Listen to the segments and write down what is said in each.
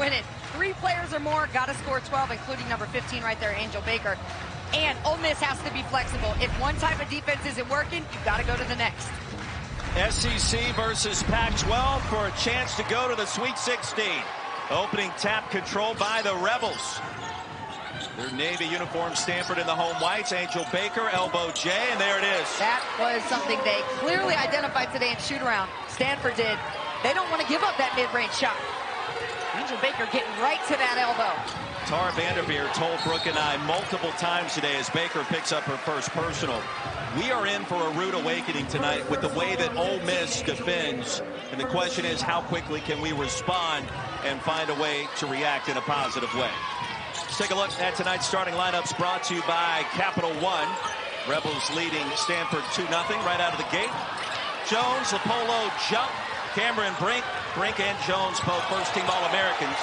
win it. 3 players or more, got to score 12, including number 15 right there, Angel Baker. And Ole Miss has to be flexible. If one type of defense isn't working, you've got to go to the next. SEC versus Pac-12 for a chance to go to the Sweet 16. Opening tap control by the Rebels. Their Navy uniform, Stanford in the home whites. Angel Baker, elbow J, and there it is. That was something they clearly identified today in shoot-around. Stanford did. They don't want to give up that mid-range shot. Angel Baker getting right to that elbow. Tara Vanderveer told Brooke and I multiple times today as Baker picks up her first personal. We are in for a rude awakening tonight with the way that Ole Miss defends. And the question is, how quickly can we respond and find a way to react in a positive way? Let's take a look at tonight's starting lineups brought to you by Capital One. Rebels leading Stanford 2-0 right out of the gate. Jones, Lapolo, jump. Cameron, Brink and Jones both first-team All-Americans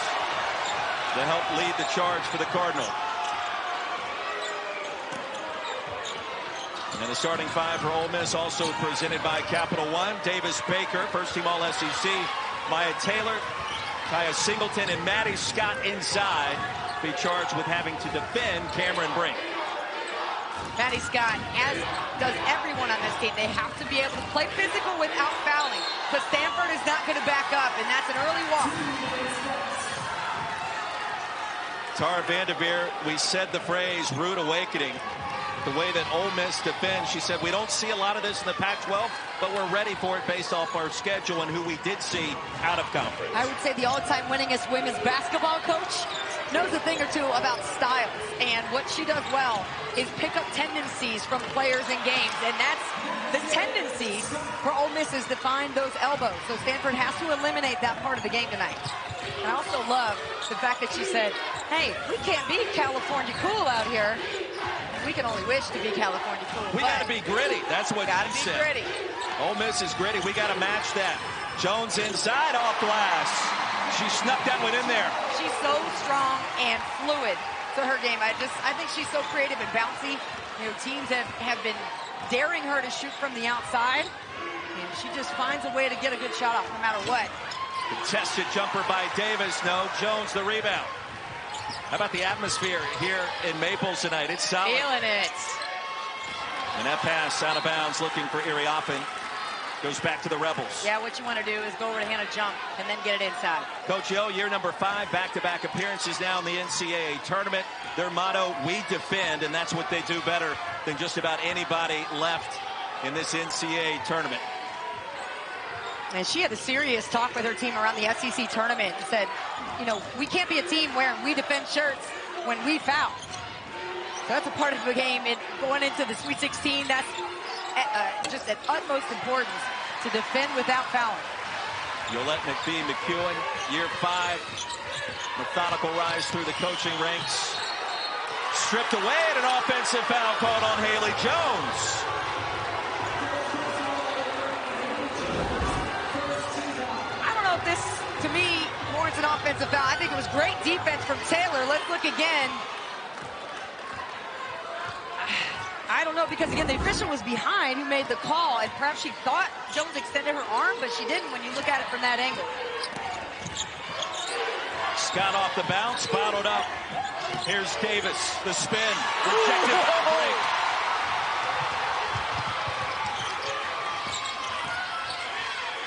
to help lead the charge for the Cardinal. And the starting 5 for Ole Miss also presented by Capital One. Davis Baker, first-team All-SEC. Maya Taylor, Kaya Singleton, and Maddie Scott inside be charged with having to defend Cameron Brink. Maddie Scott, as does everyone on this team, they have to be able to play physical without fouling. But Stanford is not going to back up, and that's an early walk. Tara Vanderveer, we said the phrase rude awakening. The way that Ole Miss defends, she said, we don't see a lot of this in the Pac-12, but we're ready for it based off our schedule and who we did see out of conference. I would say the all-time winningest women's basketball coach knows a thing or two about styles, and what she does well is pick up tendencies from players in games, and that's the tendencies for Ole Miss is to find those elbows. So Stanford has to eliminate that part of the game tonight. And I also love the fact that she said, hey, we can't be California cool out here. We can only wish to be California cool. We got to be gritty. That's what she said. Gritty. Ole Miss is gritty. We got to match that. Jones inside, off glass. She snuck that one in there. She's so strong and fluid to her game. I think she's so creative and bouncy. You know, teams have been daring her to shoot from the outside, and she just finds a way to get a good shot off no matter what. Contested jumper by Davis. No, Jones the rebound. How about the atmosphere here in Maples tonight? It's solid. Feeling it. And that pass out of bounds, looking for Iriafen. Goes back to the Rebels. Yeah, what you want to do is go over to Hannah Jump and then get it inside. Coach Yo, year number 5, back-to-back appearances now in the NCAA tournament. Their motto, we defend, and that's what they do better than just about anybody left in this NCAA tournament. And she had a serious talk with her team around the SEC tournament and said, you know, we can't be a team wearing we defend shirts when we foul. So that's a part of the game. Going into the Sweet 16, that's just at utmost importance to defend without fouling. Yolette McPhee McEwen, year 5, methodical rise through the coaching ranks. Stripped away and an offensive foul called on Haley Jones. This, to me, warrants an offensive foul. I think it was great defense from Taylor. Let's look again. I don't know, because, again, the official was behind who made the call, and perhaps she thought Jones extended her arm, but she didn't when you look at it from that angle. Scott off the bounce, bottled up. Here's Davis, the spin. Rejected by Blake.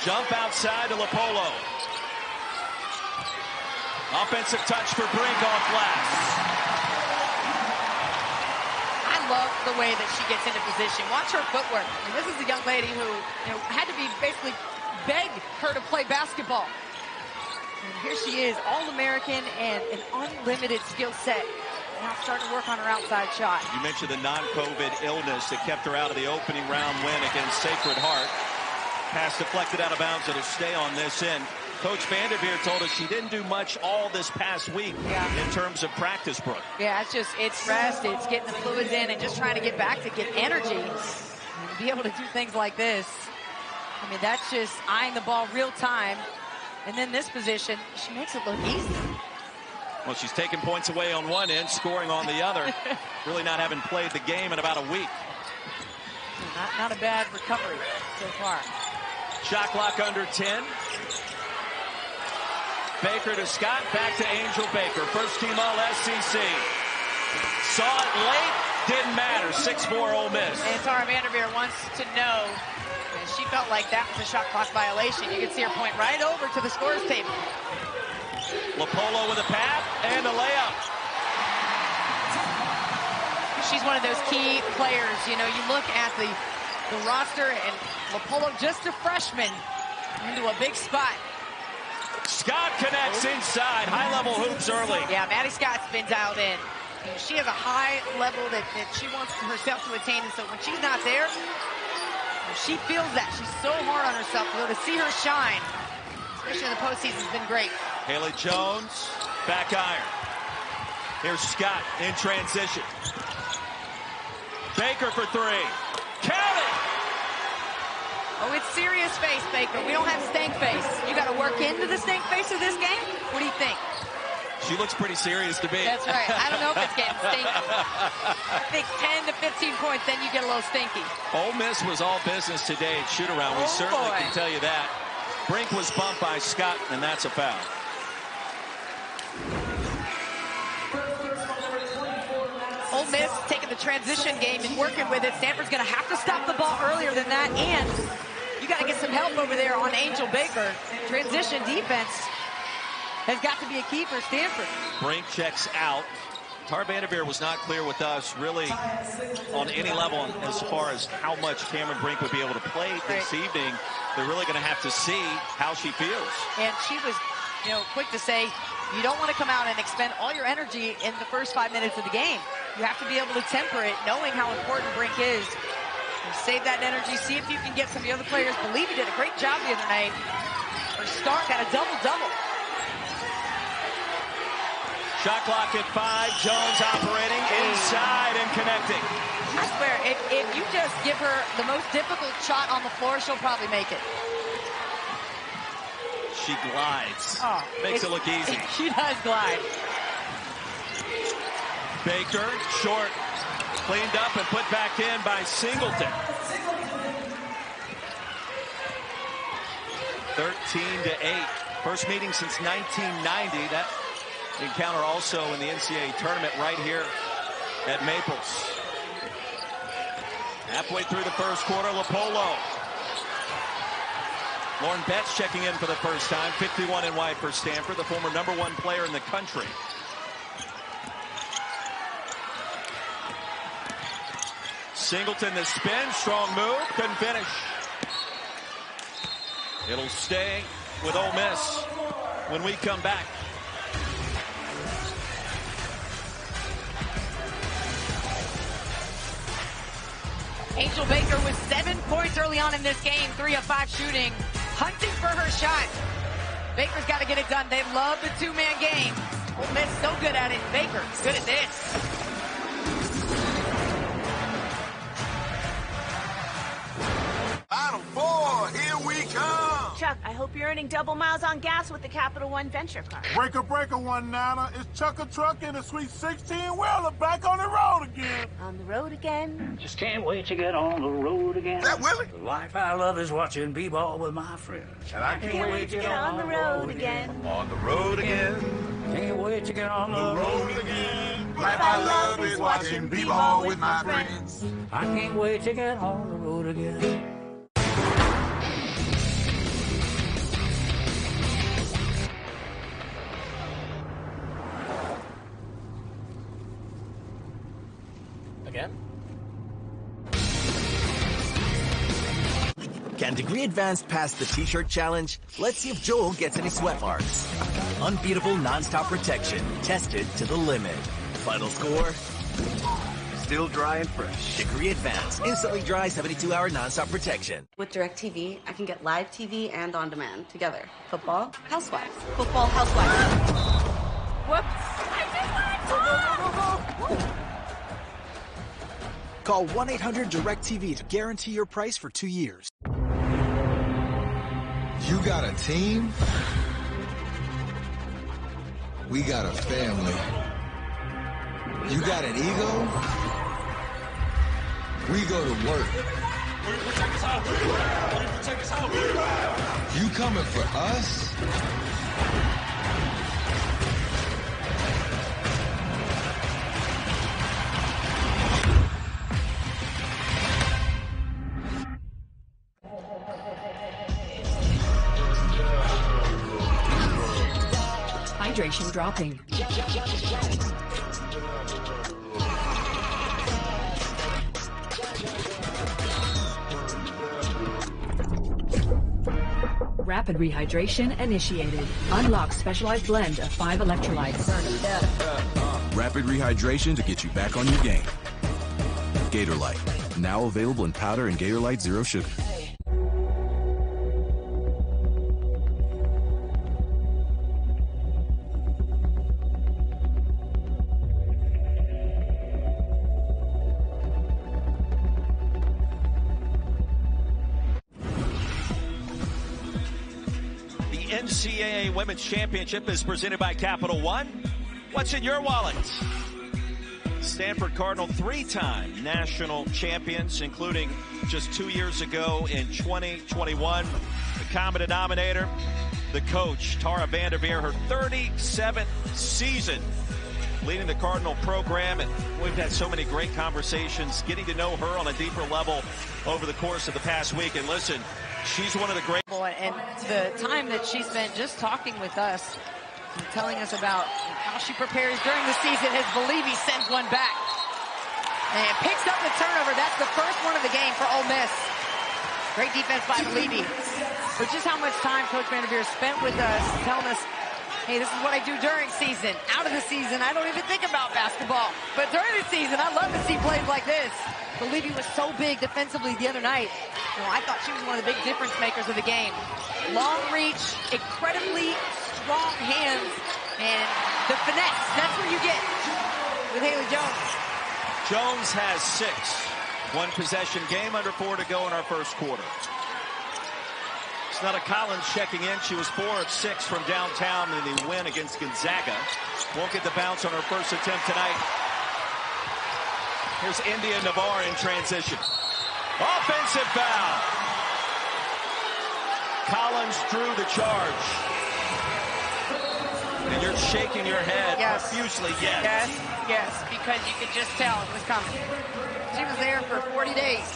Jump outside to Lapolo. Offensive touch for Brink off glass. I love the way that she gets into position. Watch her footwork. I mean, this is a young lady who, you know, had to be basically begged her to play basketball. And here she is, All-American and an unlimited skill set. Now starting to work on her outside shot. You mentioned the non-COVID illness that kept her out of the opening round win against Sacred Heart. Pass deflected out of bounds. It'll stay on this end. Coach Vanderveer told us she didn't do much all this past week in terms of practice, Brooke. Yeah, it's rest, it's getting the fluids in and just trying to get back to get energy and be able to do things like this. I mean, that's just eyeing the ball real time. And then this position, she makes it look easy. Well, she's taking points away on one end, scoring on the other. Really not having played the game in about a week. Not a bad recovery so far. Shot clock under 10. Baker to Scott, back to Angel Baker. First team All-SEC. Saw it late, didn't matter. 6-4 Ole Miss. And Tara Vanderveer wants to know, and she felt like that was a shot clock violation. You can see her point right over to the scores table. Lopolo with a pass and a layup. She's one of those key players. You know, you look at the roster, and Lopolo, just a freshman, into a big spot. Scott connects inside. High-level hoops early. Yeah, Maddie Scott's been dialed in. She has a high level that she wants herself to attain, and so when she's not there, she feels that. She's so hard on herself. So to see her shine, especially in the postseason, has been great. Haley Jones, back iron. Here's Scott in transition. Baker for three. Count it! Oh, it's serious face, Baker. We don't have stank face. You got to work into the stank face of this game? What do you think? She looks pretty serious to me. That's right. I don't know if it's getting stinky. I think 10 to 15 points, then you get a little stinky. Ole Miss was all business today at shoot-around. We certainly can tell you that. Brink was bumped by Scott, and that's a foul. Ole Miss taking the transition game and working with it. Stanford's going to have to stop the ball earlier than that, and you got to get some help over there on Angel Baker. Transition defense has got to be a key for Stanford. Brink checks out. Tara Vanderveer was not clear with us really on any level as far as how much Cameron Brink would be able to play this evening. They're really going to have to see how she feels. And she was, you know, quick to say, you don't want to come out and expend all your energy in the first 5 minutes of the game. You have to be able to temper it, knowing how important Brink is. And save that energy, see if you can get some of the other players. Believe you did a great job the other night. Her start got a double-double. Shot clock at 5. Jones operating inside and connecting. I swear, if you just give her the most difficult shot on the floor, she'll probably make it. She glides. Oh, makes it look easy. She does glide. Baker, short, cleaned up and put back in by Singleton. 13-8. First meeting since 1990. That encounter also in the NCAA tournament right here at Maples. Halfway through the first quarter, Lopolo. Lauren Betts checking in for the first time. 51 in white for Stanford, the former #1 player in the country. Singleton the spin, strong move, couldn't finish. It'll stay with Ole Miss when we come back. Angel Baker with 7 points early on in this game, 3 of 5 shooting, hunting for her shot. Baker's got to get it done. They love the two-man game. Ole Miss so good at it. Baker good at this. Final four, here we come. Chuck, I hope you're earning double miles on gas with the Capital One Venture card. Breaker, breaker, one nana. It's Chuck a Truck and a sweet 16-wheeler back on the road again. On the road again. Just can't wait to get on the road again. Is that Willie? The life I love is watching b-ball with my friends. And I Can't wait to get on the road again. On the road again. Can't wait to get on the road again. Life I love is watching b-ball with my friends. I can't wait to get on the road again. Again? Can Degree Advanced pass the t-shirt challenge? Let's see if Joel gets any sweat marks. Unbeatable non-stop protection, tested to the limit. Final score? Still dry and fresh. Degree Advanced, instantly dry 72-hour non-stop protection. With DirecTV, I can get live TV and on demand together. Football, Housewives. Football, Housewives. Whoops. Call 1-800-DIRECTV to guarantee your price for 2 years. You got a team? We got a family. You got an ego? We go to work. You coming for us? Hydration dropping. Rapid rehydration initiated. Unlock specialized blend of 5 electrolytes. Rapid rehydration to get you back on your game. Gatorlyte, now available in powder and Gatorlyte Zero Sugar. NCAA Women's Championship is presented by Capital One. What's in your wallet? Stanford Cardinal 3-time national champions, including just 2 years ago in 2021. The common denominator, the coach, Tara Vanderveer, her 37th season leading the Cardinal program. And we've had so many great conversations, getting to know her on a deeper level over the course of the past week. And listen, she's one of the great. And the time that she spent just talking with us and telling us about how she prepares during the season as Believy sends one back. And picks up the turnover. That's the first one of the game for Ole Miss. Great defense by Believy. For just how much time Coach Vanderveer spent with us, telling us, hey, this is what I do during season. Out of the season, I don't even think about basketball. But during the season, I love to see plays like this. Believy was so big defensively the other night. You know, I thought she was one of the big difference makers of the game. Long reach, incredibly strong hands, and the finesse. That's what you get with Haley Jones. Jones has 6. One possession game, under 4 to go in our first quarter. Snella Collins checking in. She was 4 of 6 from downtown in the win against Gonzaga. Won't get the bounce on her first attempt tonight. Here's India Navarre in transition. Offensive foul. Collins drew the charge. And you're shaking your head profusely, yes. Yes, because you could just tell it was coming. She was there for 40 days.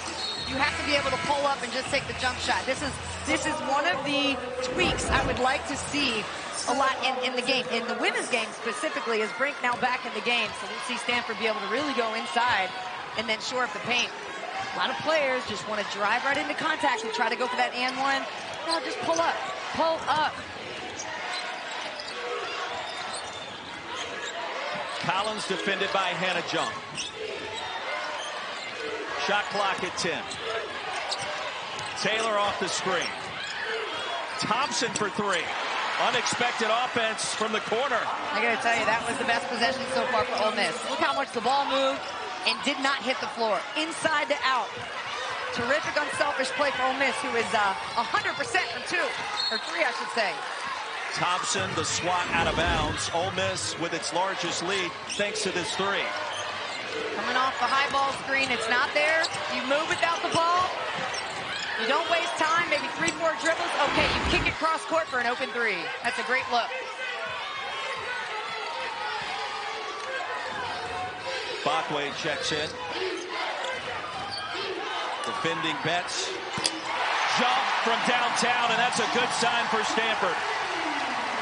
You have to be able to pull up and just take the jump shot. This is one of the tweaks I would like to see a lot in the game. In the women's game specifically, is Brink now back in the game. So we'll see Stanford be able to really go inside and then shore up the paint. A lot of players just want to drive right into contact and try to go for that and one. No, just pull up. Pull up. Collins defended by Hannah Jump. Shot clock at 10. Taylor off the screen. Thompson for 3. Unexpected offense from the corner. I got to tell you, that was the best possession so far for Ole Miss. Look how much the ball moved and did not hit the floor. Inside to out. Terrific unselfish play for Ole Miss, who is 100% from 2. Or 3, I should say. Thompson, the swat out of bounds. Ole Miss with its largest lead thanks to this 3. Coming off the high ball screen, it's not there. You move without the ball. You don't waste time, maybe 3-4 dribbles. Okay, you kick it cross court for an open 3. That's a great look. Bakwe checks in. Defending Betts. Jump from downtown, and that's a good sign for Stanford.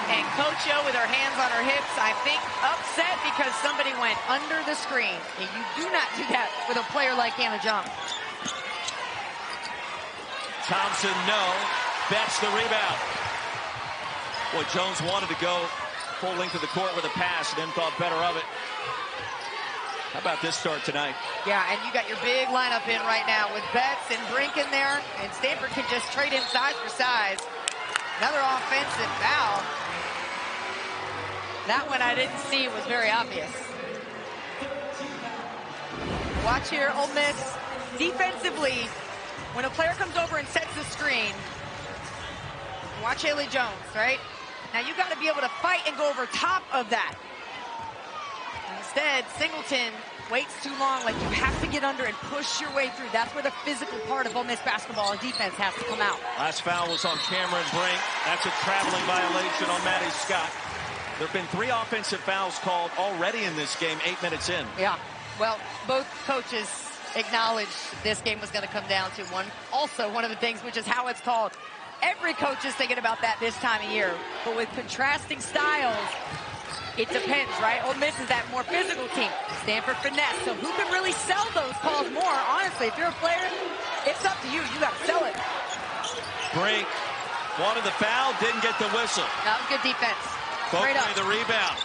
And Coach O with her hands on her hips, I think upset because somebody went under the screen. And you do not do that with a player like Hannah Jump. Thompson, no. Betts the rebound. Boy, Jones wanted to go full length of the court with a pass and then thought better of it. How about this start tonight? Yeah, and you got your big lineup in right now with Betts and Brink in there. And Stanford can just trade in size for size. Another offensive foul. That one I didn't see, was very obvious. Watch here, Ole Miss. Defensively, when a player comes over and sets the screen, watch Haley Jones, right? Now you got to be able to fight and go over top of that. Instead, Singleton waits too long. Like, you have to get under and push your way through. That's where the physical part of Ole Miss basketball and defense has to come out. Last foul was on Cameron Brink. That's a traveling violation on Maddie Scott. There have been 3 offensive fouls called already in this game, 8 minutes in. Yeah, well, both coaches acknowledged this game was going to come down to one. Also, one of the things, which is how it's called. Every coach is thinking about that this time of year. But with contrasting styles, it depends, right? Ole Miss is that more physical team. Stanford finesse. So who can really sell those calls more? Honestly, if you're a player, it's up to you. You got to sell it. Brink wanted the foul, didn't get the whistle. That was good defense. Straight up. The rebound.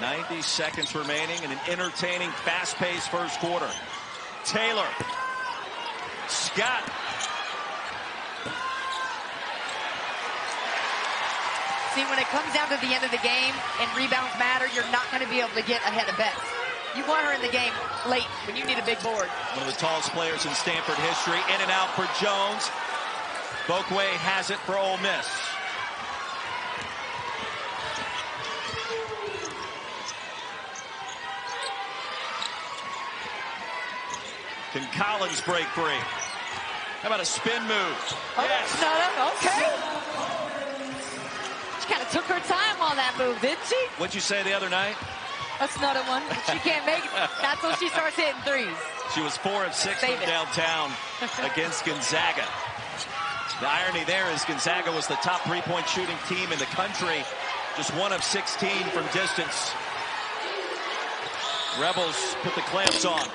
90 seconds remaining in an entertaining, fast-paced first quarter. Taylor. Scott. See, when it comes down to the end of the game and rebounds matter, you're not going to be able to get ahead of Betts. You want her in the game late when you need a big board. One of the tallest players in Stanford history. In and out for Jones. Bokwe has it for Ole Miss. Can Collins break free? How about a spin move? Oh, yes. Okay. She kind of took her time on that move, didn't she? What'd you say the other night? That's another one. She can't make it. Not till she starts hitting threes. She was 4 of 6 from downtown against Gonzaga. The irony there is Gonzaga was the top three-point shooting team in the country. Just 1 of 16 from distance. Rebels put the clamps on.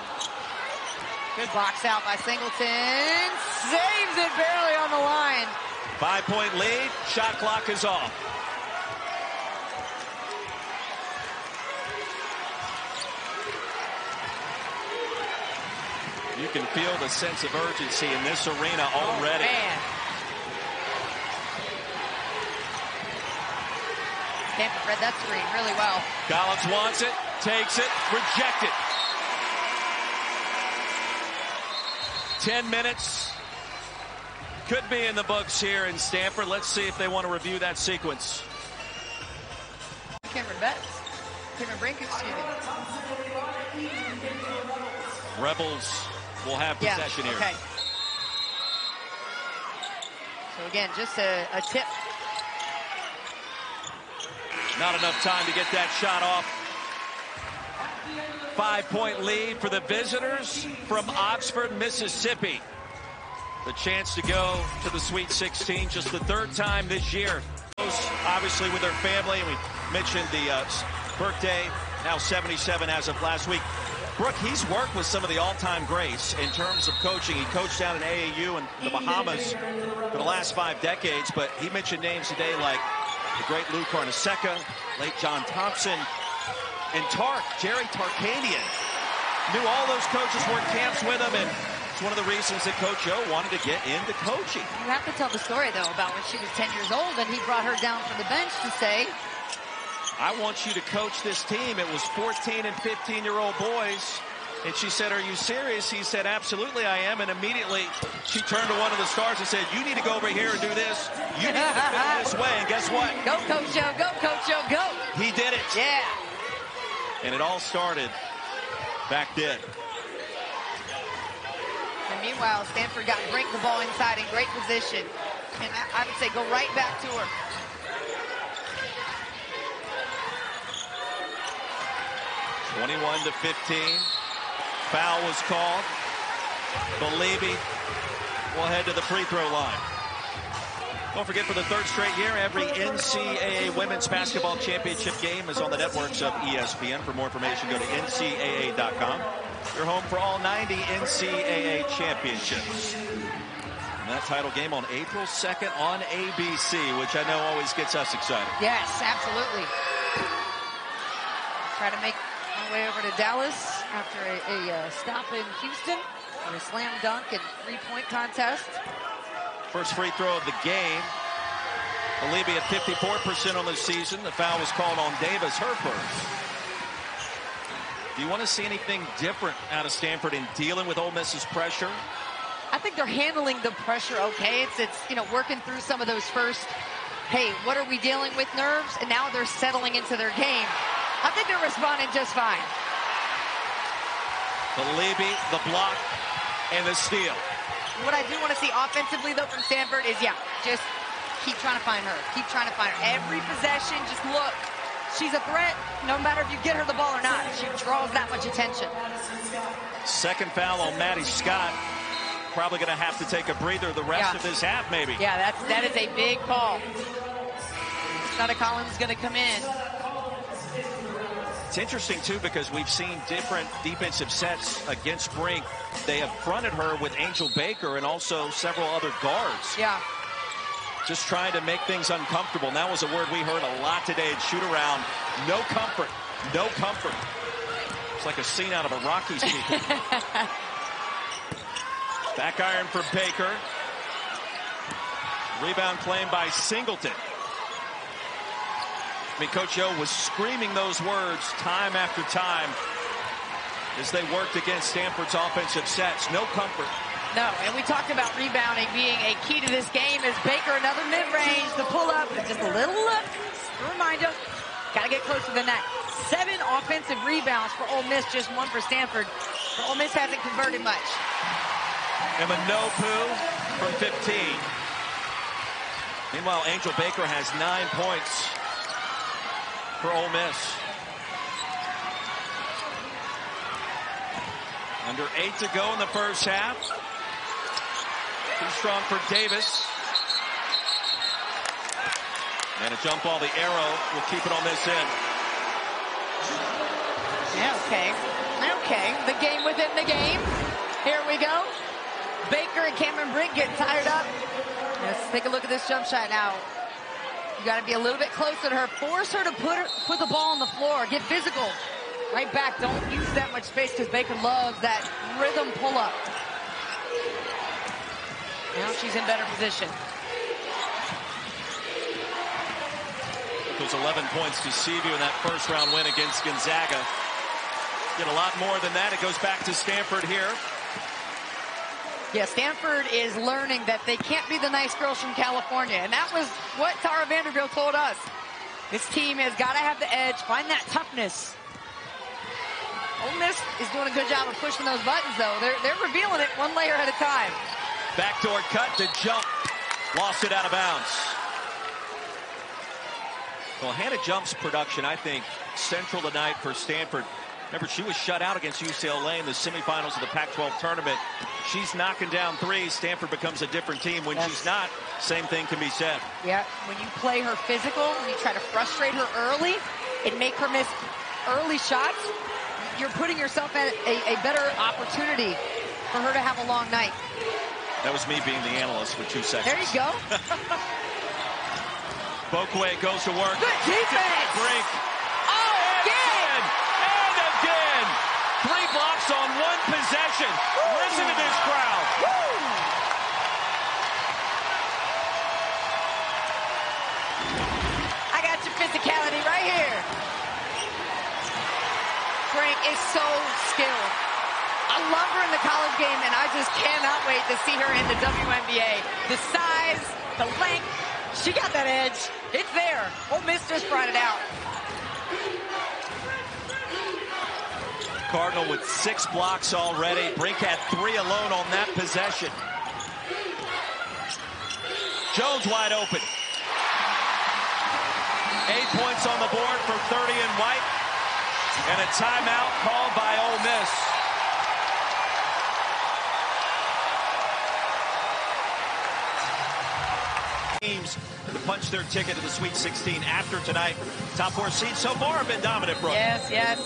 Good box out by Singleton. Saves it barely on the line. 5-point lead. Shot clock is off. You can feel the sense of urgency in this arena already. Oh, man. Stanford read that screen really well. Collins wants it, takes it, rejected. 10 minutes could be in the books here in Stanford. Let's see if they want to review that sequence. Cameron Brink, excuse me. Rebels will have possession here. Okay. So again, just a tip. Not enough time to get that shot off. 5-point lead for the visitors from Oxford, Mississippi. The chance to go to the Sweet 16, just the 3rd time this year. Obviously with their family, we mentioned the birthday, now 77 as of last week. Brooke, he's worked with some of the all-time greats in terms of coaching. He coached down in AAU in the Bahamas for the last 5 decades, but he mentioned names today like the great Lou Carnesecca, late John Thompson, and Jerry Tarkanian. Knew all those coaches, worked camps with him, and it's one of the reasons that Coach O wanted to get into coaching. You have to tell the story, though, about when she was 10 years old, and he brought her down from the bench to say, I want you to coach this team. It was 14 and 15-year-old boys. And she said, are you serious? He said, absolutely I am. And immediately she turned to one of the stars and said, you need to go over here and do this. You need to defend this way. And guess what? Go, Coach O. Go, Coach O. Go. He did it. Yeah. And it all started back then. And meanwhile, Stanford got Brink the ball inside in great position. And I would say go right back to her. (21-15). Foul was called. Believy will head to the free throw line. Don't forget, for the 3rd straight year, every NCAA Women's Basketball Championship game is on the networks of ESPN. For more information, go to ncaa.com. Your home for all 90 NCAA championships. And that title game on April 2nd on ABC, which I know always gets us excited. Yes, absolutely. Try to make my way over to Dallas after a stop in Houston for a slam dunk and 3-point contest. First free throw of the game. Believy at 54% on the season. The foul was called on Davis, her first. Do you want to see anything different out of Stanford in dealing with Ole Miss's pressure? I think they're handling the pressure okay. It's you know, working through some of those first, hey, what are we dealing with nerves? And now they're settling into their game. I think they're responding just fine. Believy, the block, and the steal. What I do want to see offensively, though, from Stanford is, just keep trying to find her. Keep trying to find her. Every possession, just look. She's a threat, no matter if you get her the ball or not. She draws that much attention. Second foul on Maddie Scott. probably going to have to take a breather the rest of this half, maybe. Yeah, that is a big call. Shada Collins is going to come in. It's interesting, too, because we've seen different defensive sets against Brink. They have fronted her with Angel Baker and also several other guards. Yeah. Just trying to make things uncomfortable. And that was a word we heard a lot today at shoot-around. No comfort. No comfort. It's like a scene out of a Rockies movie. Back iron for Baker. Rebound claimed by Singleton. I mean, Coach Yo was screaming those words time after time as they worked against Stanford's offensive sets. No comfort. No, and we talked about rebounding being a key to this game as Baker, another mid-range, the pull-up, just a little look. Just a reminder, got to get close to the net. 7 offensive rebounds for Ole Miss, just 1 for Stanford. But Ole Miss hasn't converted much. Emanopu from 15. Meanwhile, Angel Baker has 9 points for Ole Miss. Under 8 to go in the first half. Too strong for Davis. And a jump ball, the arrow will keep it on this end. Yeah, okay. The game within the game. Here we go. Baker and Cameron Brink getting tired up. Let's take a look at this jump shot now. You got to be a little bit closer to her. Force her to put the ball on the floor. Get physical. Right back. Don't use that much space because Baker loves that rhythm pull-up. Now she's in better position. It was 11 points to Seaview in that first round win against Gonzaga. Get a lot more than that. It goes back to Stanford here. Yeah, Stanford is learning that they can't be the nice girls from California. And that was what Tara Vanderbilt told us. This team has got to have the edge, find that toughness. Ole Miss is doing a good job of pushing those buttons, though. They're revealing it 1 layer at a time. Backdoor cut to jump. Lost it out of bounds. Well, Hannah Jump's production, I think, central tonight for Stanford. Remember, she was shut out against UCLA in the semifinals of the Pac-12 tournament. She's knocking down threes. Stanford becomes a different team. When she's not, same thing can be said. Yeah, when you play her physical, when you try to frustrate her early and make her miss early shots, you're putting yourself at a better opportunity for her to have a long night. That was me being the analyst for 2 seconds. There you go. Bokwe goes to work. Good defense. Brink. Oh, again. And again. 3 blocks on 1 possession. Woo. Listen to this crowd. Woo. I got your physicality right here. Brink is so skilled. I love her in the college game, and I just cannot wait to see her in the WNBA. The size, the length, she got that edge. It's there. Ole Miss just brought it out. Cardinal with 6 blocks already. Brink had 3 alone on that possession. Jones wide open. 8 points on the board for 30 and White. And a timeout called by Ole Miss. Teams to punch their ticket to the Sweet 16 after tonight. Top 4 seeds so far have been dominant, Brooke. Yes, and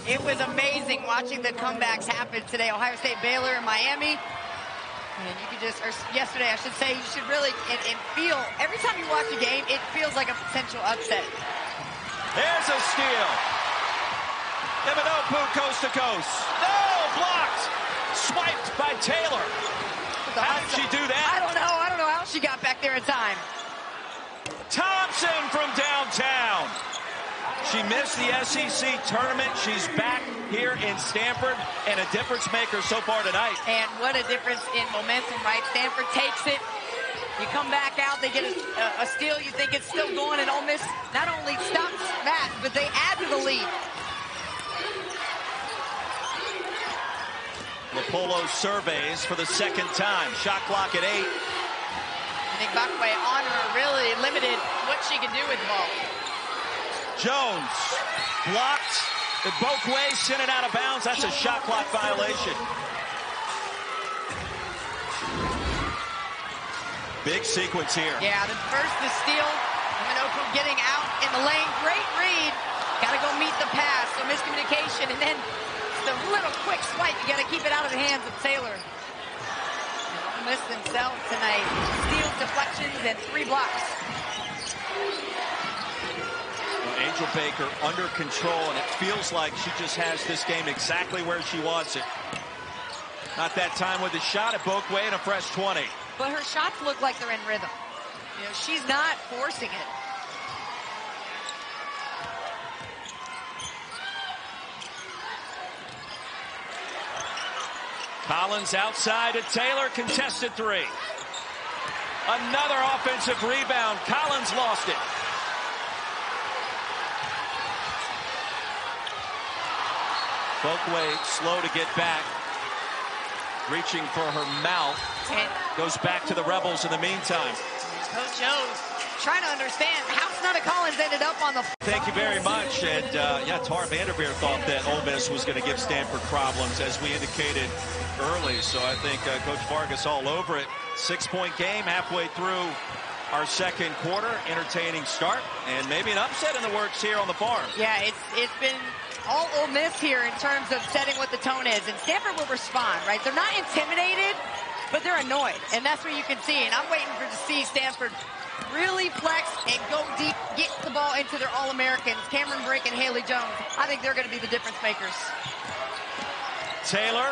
it was amazing watching the comebacks happen today. Ohio State, Baylor, and Miami. And you could just, or yesterday I should say, you should really and feel, every time you watch a game, it feels like a potential upset. There's a steal. Emanopu coast to coast. No, blocked. Swiped by Taylor. How did she do that? I don't know how she got back there in time. Thompson from downtown. She missed the SEC tournament. She's back here in Stanford and a difference maker so far tonight. And what a difference in momentum, right? Stanford takes it. You come back out, they get a steal. You think it's still going, and Ole Miss not only stops that, but they add to the lead. Lopolo surveys for the 2nd time. Shot clock at 8. I think Bokwe on her really limited what she can do with the ball. Jones blocked. The Bokwe sent it out of bounds. That's a shot clock violation. Big sequence here. Yeah, the steal. Minoko getting out in the lane. Great read. Got to go meet the pass. So miscommunication. And then just a little quick swipe. You got to keep it out of the hands of Taylor. And Ole Miss themselves tonight. Steals, deflections, and 3 blocks. Angel Baker under control, and it feels like she just has this game exactly where she wants it. Not that time with the shot at Bokwe and a fresh 20. But her shots look like they're in rhythm. You know, she's not forcing it. Collins outside to Taylor, contested 3. Another offensive rebound. Collins lost it. Bokwe slow to get back. Reaching for her mouth. Goes back to the Rebels in the meantime. Coach O's trying to understand how Snutta Collins ended up on the floor. Thank you very much. And yeah, Tara Vanderveer thought that Ole Miss was going to give Stanford problems, as we indicated early. So I think Coach Vargas all over it. 6-point game halfway through our second quarter. Entertaining start, and maybe an upset in the works here on the farm. Yeah, it's been all Ole Miss here in terms of setting what the tone is, and Stanford will respond, right? They're not intimidated, but they're annoyed, and that's what you can see. And I'm waiting to see Stanford really flex and go deep, get the ball into their All-Americans, Cameron Brink and Haley Jones. I think they're going to be the difference makers. Taylor,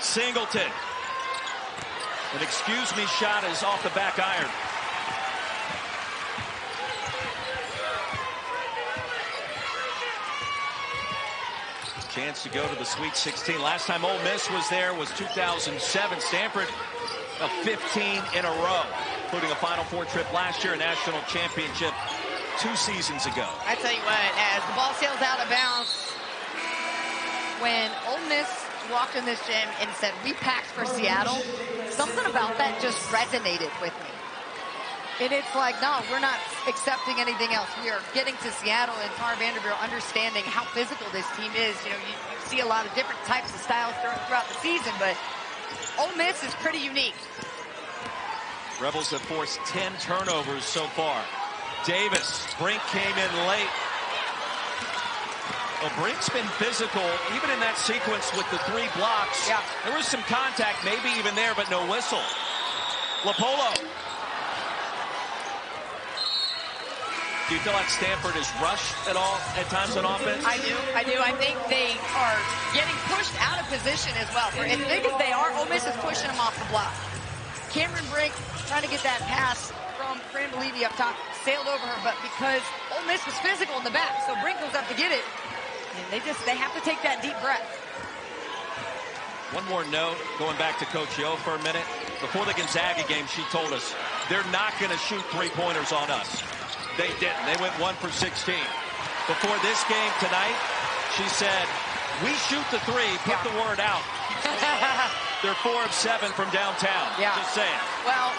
Singleton. An excuse-me shot is off the back iron. Chance to go to the Sweet 16. Last time Ole Miss was there was 2007. Stanford, 15 in a row, including a Final Four trip last year, a national championship 2 seasons ago. I tell you what, as the ball sails out of bounds, when Ole Miss walked in this gym and said, "We packed for Seattle," something about that just resonated with me. And it's like, no, we're not accepting anything else. We are getting to Seattle, and Tara Vanderveer understanding how physical this team is. You know, you see a lot of different types of styles throughout the season, but Ole Miss is pretty unique. Rebels have forced 10 turnovers so far. Davis, Brink came in late. Well, Brink's been physical, even in that sequence with the 3 blocks. Yeah. There was some contact, maybe even there, but no whistle. Lapolo. Do you feel like Stanford is rushed at all at times on offense? I do. I think they are getting pushed out of position as well. For as big as they are, Ole Miss is pushing them off the block. Cameron Brink trying to get that pass from Fran Bellevue up top, sailed over her, but because Ole Miss was physical in the back, so Brink goes up to get it, and they have to take that deep breath. One more note, going back to Coach Yo for a minute. Before the Gonzaga game, she told us they're not going to shoot 3-pointers on us. They didn't. They went 1 for 16. Before this game tonight, she said, "We shoot the 3, put the word out." They're 4 of 7 from downtown. Yeah. Just saying. Well,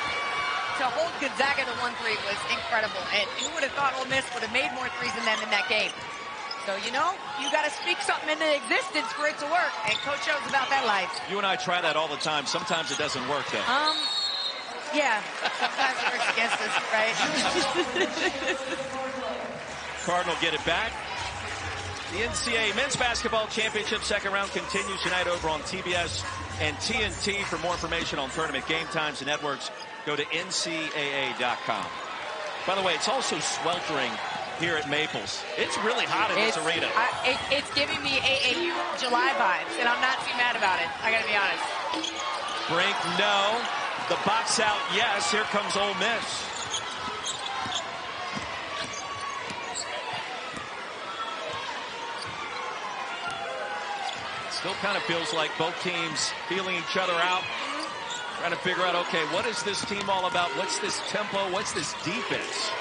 to hold Gonzaga to 1-3 was incredible. And who would have thought Ole Miss would have made more threes than them in that game? So, you know, you got to speak something into existence for it to work. And Coach O's about that life. You and I try that all the time. Sometimes it doesn't work, though. Yeah, sometimes it works against us, right? Cardinal get it back. The NCAA Men's Basketball Championship second round continues tonight over on TBS and TNT. For more information on tournament game times and networks, go to ncaa.com. By the way, it's also sweltering here at Maples. It's really hot in this arena. It's giving me AAU July vibes, and I'm not too mad about it. I got to be honest. Brink, no. The box out, yes. Here comes Ole Miss. Still kind of feels like both teams feeling each other out. Trying to figure out, okay, what is this team all about? What's this tempo? What's this defense?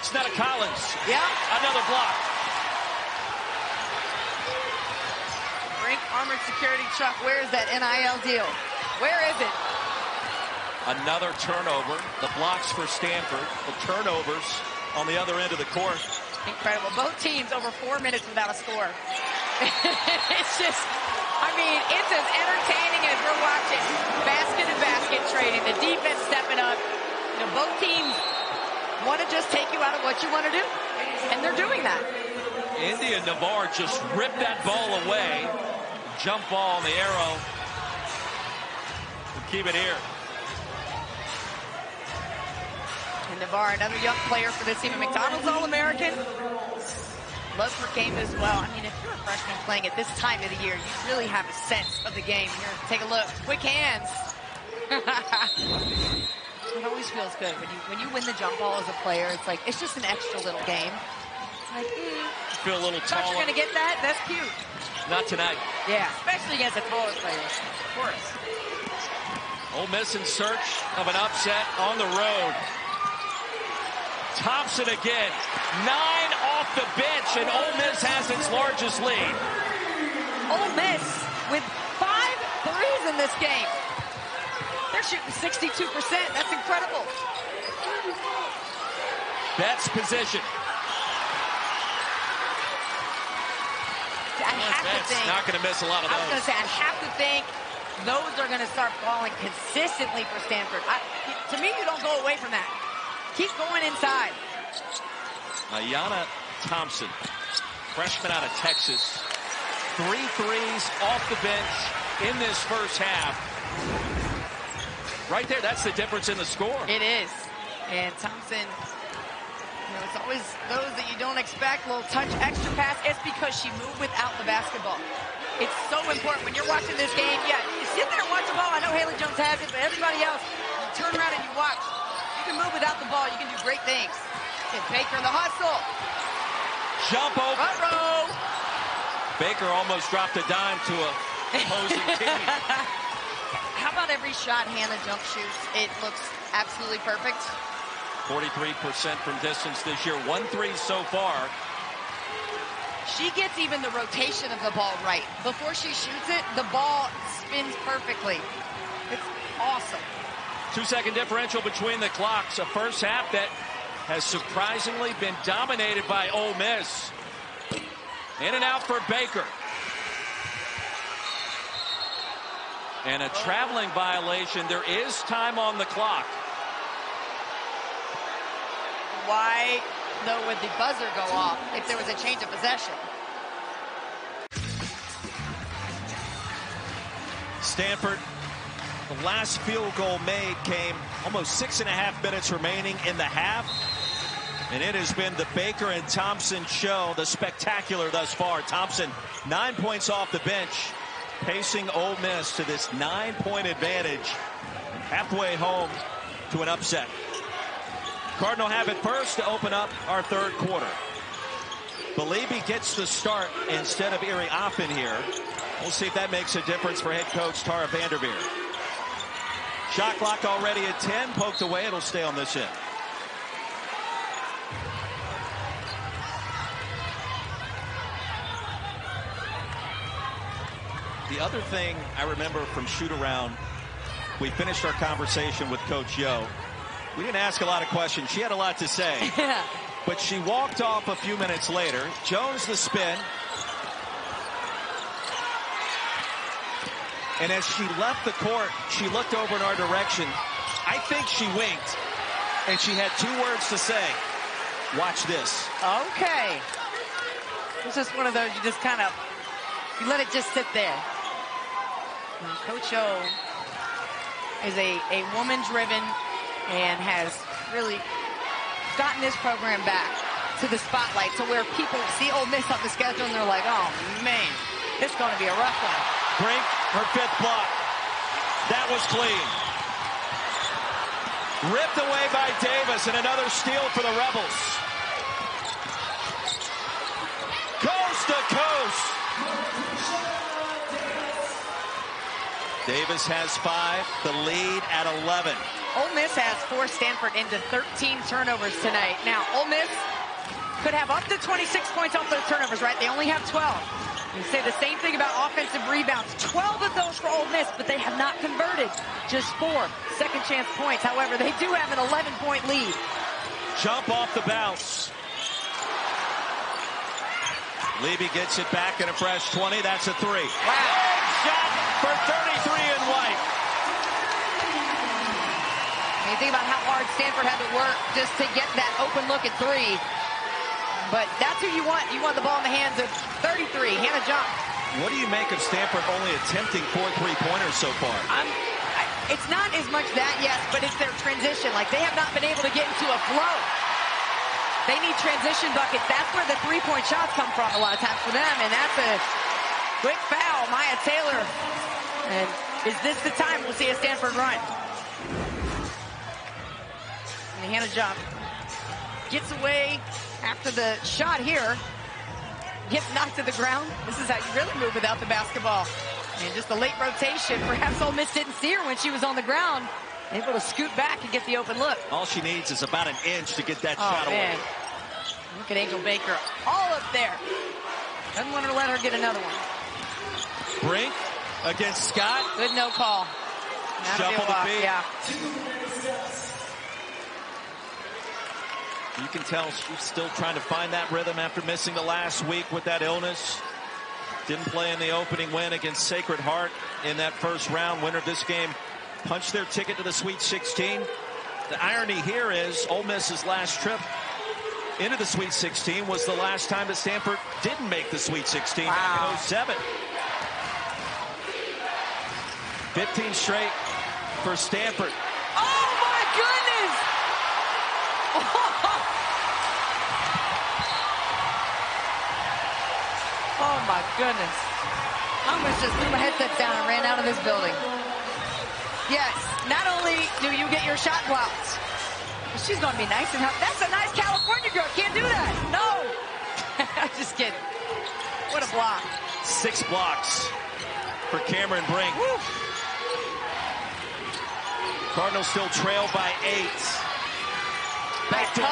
Snutta Collins. Yeah. Another block. Brink Armored Security Truck. Where is that NIL deal? Where is it? Another turnover. The blocks for Stanford. The turnovers on the other end of the court. Incredible. Both teams over 4 minutes without a score. It's just, I'm mean, it's as entertaining as we're watching basket-to-basket trading. The defense stepping up. You know, both teams want to just take you out of what you want to do, and they're doing that. Indy and Navarre just ripped that ball away. Jump ball on the arrow. And keep it here. And Navarre, another young player for this team, a McDonald's All-American. Loves her game as well. I mean, if you're a freshman playing at this time of the year, you really have a sense of the game. Here, take a look. Quick hands. It always feels good when you win the jump ball as a player. It's like it's just an extra little game. It's like, You feel a little taller. Thought you're gonna get that? That's cute. Not tonight. Yeah, especially against the taller players. Of course. Ole Miss in search of an upset on the road. Thompson again. 9 off the bench, and Ole Miss has its largest lead. Ole Miss with 5 threes in this game. They're shooting 62%. That's incredible. Betts position. I have to think. Not going to miss a lot of those. I was going to say, I have to think those are going to start falling consistently for Stanford. To me, you don't go away from that. Keep going inside. Ayanna Thompson, freshman out of Texas. 3 threes off the bench in this first half. Right there, that's the difference in the score. It is. And Thompson, you know, it's always those that you don't expect. Little touch, extra pass. It's because she moved without the basketball. It's so important when you're watching this game. Yeah, you sit there and watch the ball. I know Haley Jones has it, but everybody else, you turn around and you watch. You can move without the ball. You can do great things. And Baker in the hustle. Jump over. Uh-oh. Baker almost dropped a dime to a opposing team. How about every shot Hannah Jump shoots? It looks absolutely perfect. 43% from distance this year. 1 3 so far. She gets even the rotation of the ball right. Before she shoots it, the ball spins perfectly. It's awesome. 2-second differential between the clocks. A first half that has surprisingly been dominated by Ole Miss. In and out for Baker. And a traveling violation. There is time on the clock. Why, though, would the buzzer go off if there was a change of possession? Stanford, the last field goal made came almost 6.5 minutes remaining in the half. And it has been the Baker and Thompson show, the spectacular thus far. Thompson, 9 points off the bench, pacing Ole Miss to this 9-point advantage. Halfway home to an upset. Cardinal have it first to open up our third quarter. Beliebe gets the start instead of Erie Oppen here. We'll see if that makes a difference for head coach Tara Vanderveer. Shot clock already at 10, poked away. It'll stay on this end. The other thing I remember from shoot-around, we finished our conversation with Coach Yo. We didn't ask a lot of questions. She had a lot to say. Yeah. But she walked off a few minutes later. Jones the spin. And as she left the court, she looked over in our direction. I think she winked. And she had 2 words to say. Watch this. Okay. It's just one of those, you just kind of, you let it just sit there. Coach O is a woman-driven and has really gotten this program back to the spotlight to where people see Ole Miss on the schedule and they're like, oh, man, it's going to be a rough one. Brink, her 5th block. That was clean. Ripped away by Davis, and another steal for the Rebels. Coast to coast. Davis has 5, the lead at 11. Ole Miss has forced Stanford into 13 turnovers tonight. Now, Ole Miss could have up to 26 points off those turnovers, right? They only have 12. You say the same thing about offensive rebounds. 12 of those for Ole Miss, but they have not converted. Just 4 second chance points. However, they do have an 11-point lead. Jump off the bounce. Levy gets it back in a fresh 20. That's a 3. Wow. shot for 33 in white. You think about how hard Stanford had to work just to get that open look at 3. But that's who you want. You want the ball in the hands of 33, Hannah Jump. What do you make of Stanford only attempting 4 3-pointers so far? It's not as much that, yes, but it's their transition. Like, they have not been able to get into a flow. They need transition buckets. That's where the 3-point shots come from a lot of times for them, and that's a quick foul. Maya Taylor. And is this the time we'll see a Stanford run? And Hannah Jump gets away after the shot here. Gets knocked to the ground. This is how you really move without the basketball. And just a late rotation. Perhaps Ole Miss didn't see her when she was on the ground. Able to scoot back and get the open look. All she needs is about an inch to get that shot away. Look at Angel Baker. All up there. Doesn't want to let her get another one. Brink against Scott. Good no call. Shuffle the beat. Yeah. You can tell she's still trying to find that rhythm after missing the last week with that illness. Didn't play in the opening win against Sacred Heart in that first round. Winner of this game punched their ticket to the Sweet 16. The irony here is Ole Miss's last trip into the Sweet 16 was the last time that Stanford didn't make the Sweet 16 back in 07. 15 straight for Stanford. Oh my goodness! Oh my goodness. I almost just threw my headset down and ran out of this building. Yes, not only do you get your shot blocked, but she's going to be nice and that's a nice California girl. Can't do that. No. I'm just kidding. What a block. 6 blocks for Cameron Brink. Woo. Cardinals still trail by 8. Back to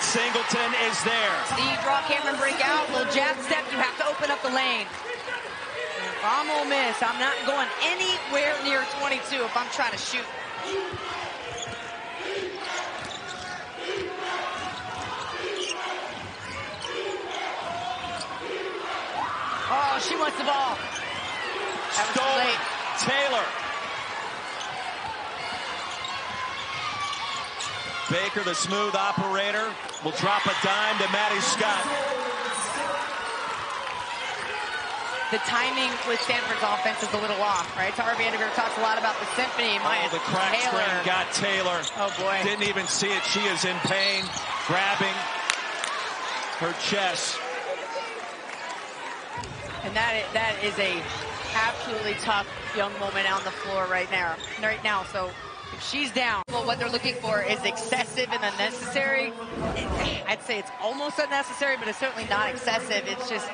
Singleton is there. See, you draw Cameron Brink out, little jab step, you have to open up the lane. If I'm Ole Miss, I'm not going anywhere near 22 if I'm trying to shoot. Oh, she wants the ball. That was too late. Taylor. Baker, the smooth operator, will drop a dime to Maddie Scott. The timing with Stanford's offense is a little off, right? Tara Vanderveer talks a lot about the symphony. The crack screen got Taylor. Oh, boy. Didn't even see it. She is in pain, grabbing her chest. And that is a absolutely tough young woman on the floor right now. So if she's down, well, what they're looking for is excessive and unnecessary. I'd say it's almost unnecessary, but it's certainly not excessive. It's just,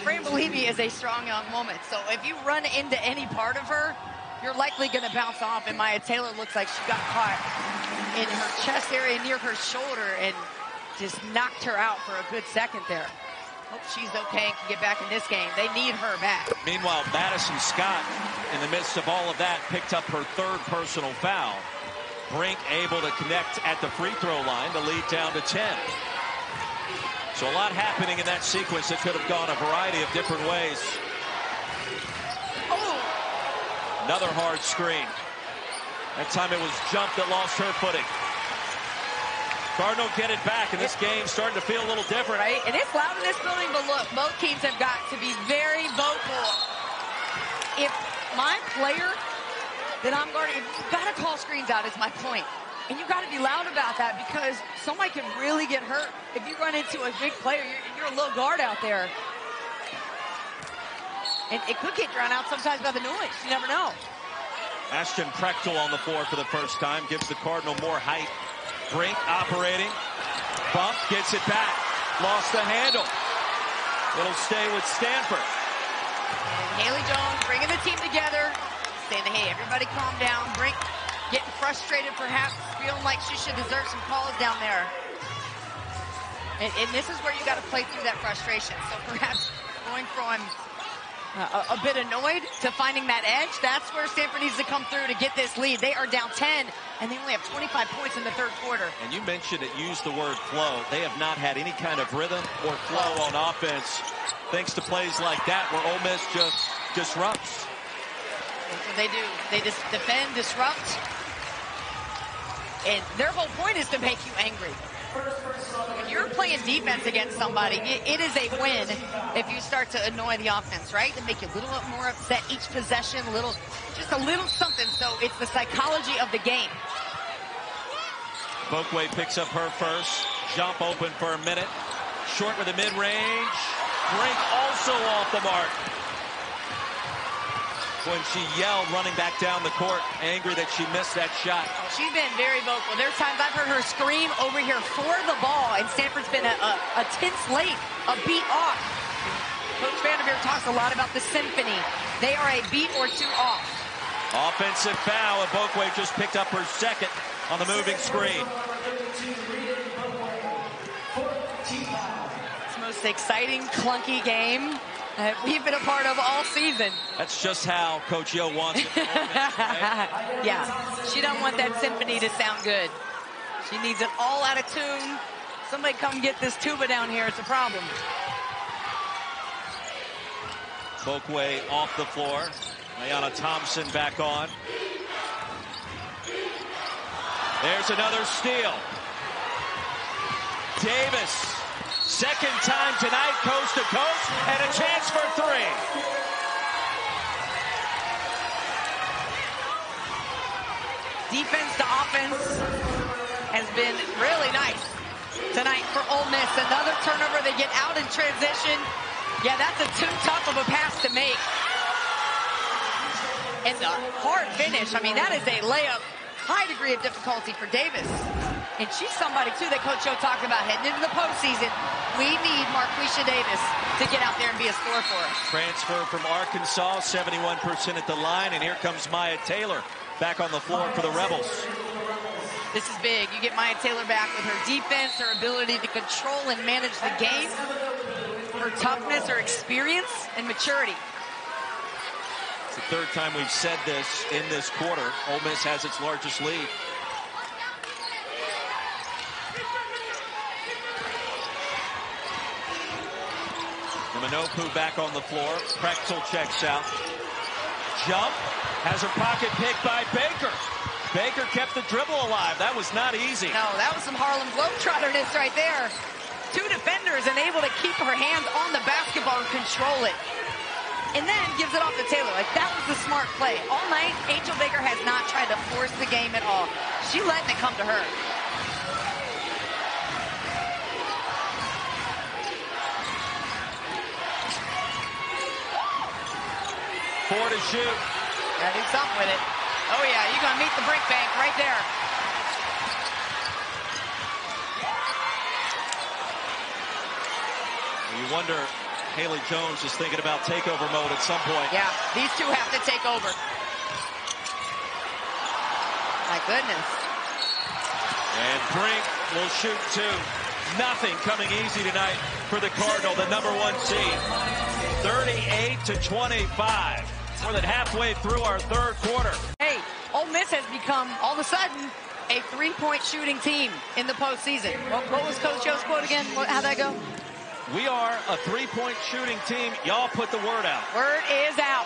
Fran Believe is a strong young woman. So if you run into any part of her, you're likely going to bounce off. And Maya Taylor looks like she got caught in her chest area near her shoulder and just knocked her out for a good second there. Hope she's okay and can get back in this game. They need her back. Meanwhile, Madison Scott, in the midst of all of that, picked up her 3rd personal foul. Brink able to connect at the free throw line to lead down to 10. So a lot happening in that sequence that could have gone a variety of different ways. Oh! Another hard screen. That time it was Jump that lost her footing. Cardinal get it back, and this game's starting to feel a little different. Right, and it's loud in this building, but look, both teams have got to be very vocal. If my player that I'm guarding, you've got to call screens out is my point. And you've got to be loud about that because somebody can really get hurt. If you run into a big player, you're a little guard out there. And it could get drowned out sometimes by the noise. You never know. Ashton Prechtel on the floor for the first time, gives the Cardinal more height. Brink operating, bump, gets it back, lost the handle. It'll stay with Stanford. And Haley Jones bringing the team together, saying, hey, everybody calm down. Brink getting frustrated, perhaps feeling like she should deserve some calls down there. And this is where you got to play through that frustration. So perhaps going from a bit annoyed to finding that edge, that's where Stanford needs to come through to get this lead. They are down 10, and they only have 25 points in the 3rd quarter. And you mentioned it, used the word flow. They have not had any kind of rhythm or flow on offense, thanks to plays like that where Ole Miss just disrupts. they do. They just defend, disrupt. And their whole point is to make you angry. When you're playing defense against somebody, it is a win if you start to annoy the offense, right? To make you a little more upset each possession, just a little something. So it's the psychology of the game. Boakway picks up her first. Jump open for a minute. Short with a mid-range. Brink also off the mark. When she yelled running back down the court, angry that she missed that shot. Oh, she's been very vocal. There's times I've heard her scream over here for the ball, and Stanford's been a tense late, a beat off. Coach Vanderveer talks a lot about the symphony. They are a beat or two off. Offensive foul, and Boakway just picked up her second on the moving screen. It's the most exciting, clunky game we've been a part of all season. That's just how Coach Yo wants it. Right? Yeah, she don't want that symphony to sound good. She needs it all out of tune. Somebody come get this tuba down here. It's a problem. Boakway off the floor. Ayanna Thompson back on. There's another steal. Davis. Second time tonight, coast to coast, and a chance for three. Defense to offense has been really nice tonight for Ole Miss. Another turnover. They get out in transition. Yeah, that's too tough of a pass to make. And the hard finish. I mean, that is a layup. High degree of difficulty for Davis. And she's somebody, too, that Coach Joe talked about heading into the postseason. We need Marquisha Davis to get out there and be a scorer for us. Transfer from Arkansas, 71% at the line. And here comes Maya Taylor back on the floor for the Rebels. This is big. You get Maya Taylor back with her defense, her ability to control and manage the game, her toughness, her experience, and maturity. It's the third time we've said this in this quarter. Ole Miss has its largest lead. Manopu back on the floor. Prechtel checks out. Jump. Has her pocket picked by Baker. Baker kept the dribble alive. That was not easy. No, that was some Harlem Globetrotterness right there. Two defenders and able to keep her hands on the basketball and control it. And then gives it off to Taylor. Like, that was the smart play. All night, Angel Baker has not tried to force the game at all. She letting it come to her. 4 to shoot. Gotta do something with it. Oh yeah, you're gonna meet the brink bank right there. You wonder, Haley Jones is thinking about takeover mode at some point. Yeah, these two have to take over. My goodness. And Brink will shoot two. Nothing coming easy tonight for the Cardinal, the #1 seed. 38-25. More than halfway through our third quarter. Hey, Ole Miss has become, all of a sudden, a three-point shooting team in the postseason. What was Coach Joe's quote again? How'd that go? We are a three-point shooting team. Y'all put the word out. Word is out.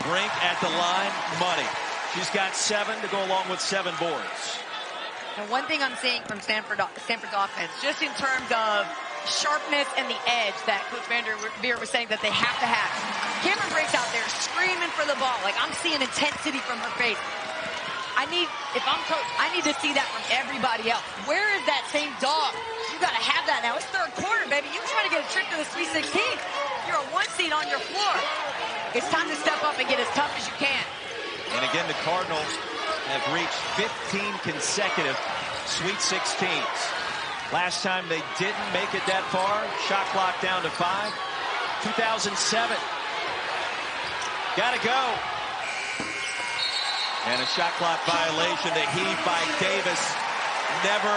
Brink at the line, money. She's got 7 to go along with 7 boards. And one thing I'm seeing from Stanford's offense, just in terms of sharpness and the edge that Coach Vanderveer was saying that they have to have. Cameron Brake's out there screaming for the ball. Like, I'm seeing intensity from her face. If I'm coach, I need to see that from everybody else. Where is that same dog? You got to have that now. It's third quarter, baby. You're trying to get a trip to the Sweet 16. You're a 1 seed on your floor. It's time to step up and get as tough as you can. And again, the Cardinals have reached 15 consecutive Sweet 16s. Last time they didn't make it that far, shot clock down to 5. 2007. Gotta go. And a shot clock violation. The heave by Davis never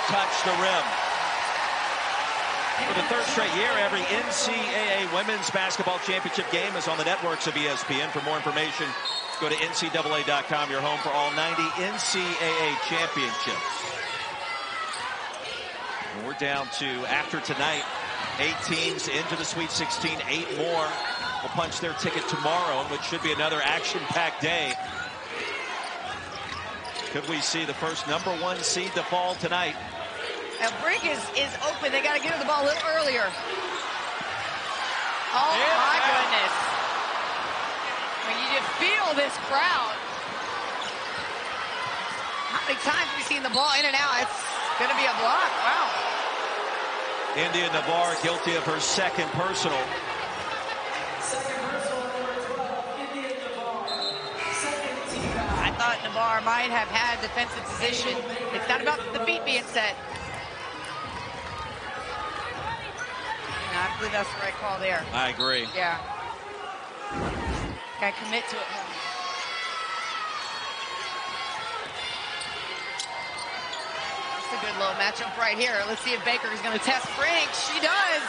touched the rim. For the third straight year, every NCAA Women's Basketball Championship game is on the networks of ESPN. For more information, go to NCAA.com, your home for all 90 NCAA championships. And we're down to, after tonight, 8 teams into the Sweet 16, 8 more will punch their ticket tomorrow, which should be another action-packed day. Could we see the first #1 seed to fall tonight? And Brink is open. They got to get her the ball a little earlier. Oh, my goodness. When you just feel this crowd. How many times have we seen the ball in and out? It's going to be a block. Wow. India Navarre guilty of her second personal. I thought Navarre might have had defensive position. It's not about the feet being set. And I believe that's the right call there. I agree. Yeah. Got to commit to it more. That's a good little matchup right here. Let's see if Baker is going to test Brink. She does.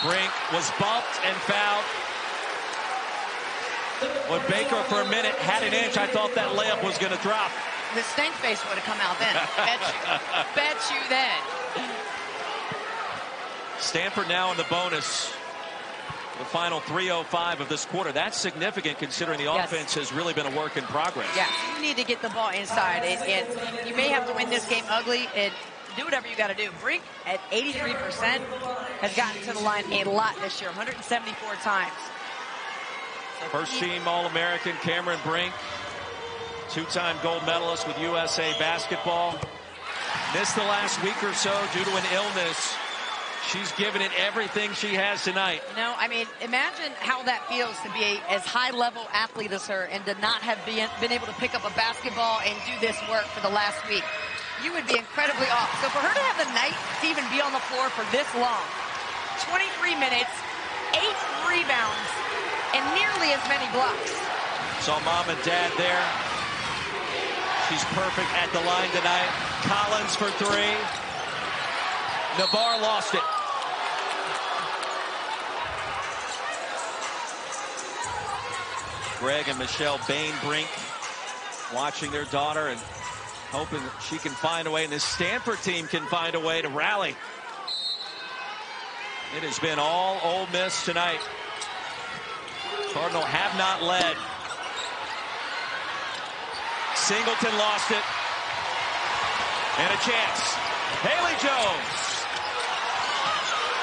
Brink was bumped and fouled. When Baker for a minute had an inch, I thought that layup was going to drop. The stank face would have come out then. Bet you. Bet you then. Stanford now in the bonus. The final 3:05 of this quarter. That's significant considering the offense has really been a work in progress. Yeah, you need to get the ball inside. And you may have to win this game ugly and do whatever you got to do. Brink at 83% has gotten to the line a lot this year, 174 times. First team All-American Cameron Brink, two-time gold medalist with USA basketball. Missed the last week or so due to an illness. She's given it everything she has tonight. You know, I mean, imagine how that feels to be as high-level athlete as her and to not have been able to pick up a basketball and do this work for the last week. You would be incredibly off. So for her to have the night to even be on the floor for this long, 23 minutes, 8 rebounds, and nearly as many blocks. Saw mom and dad there. She's perfect at the line tonight. Collins for 3. Navarre lost it. Greg and Michelle Bain-Brink watching their daughter and hoping she can find a way, and this Stanford team can find a way to rally. It has been all Ole Miss tonight. Cardinal have not led. Singleton lost it. And a chance. Haley Jones.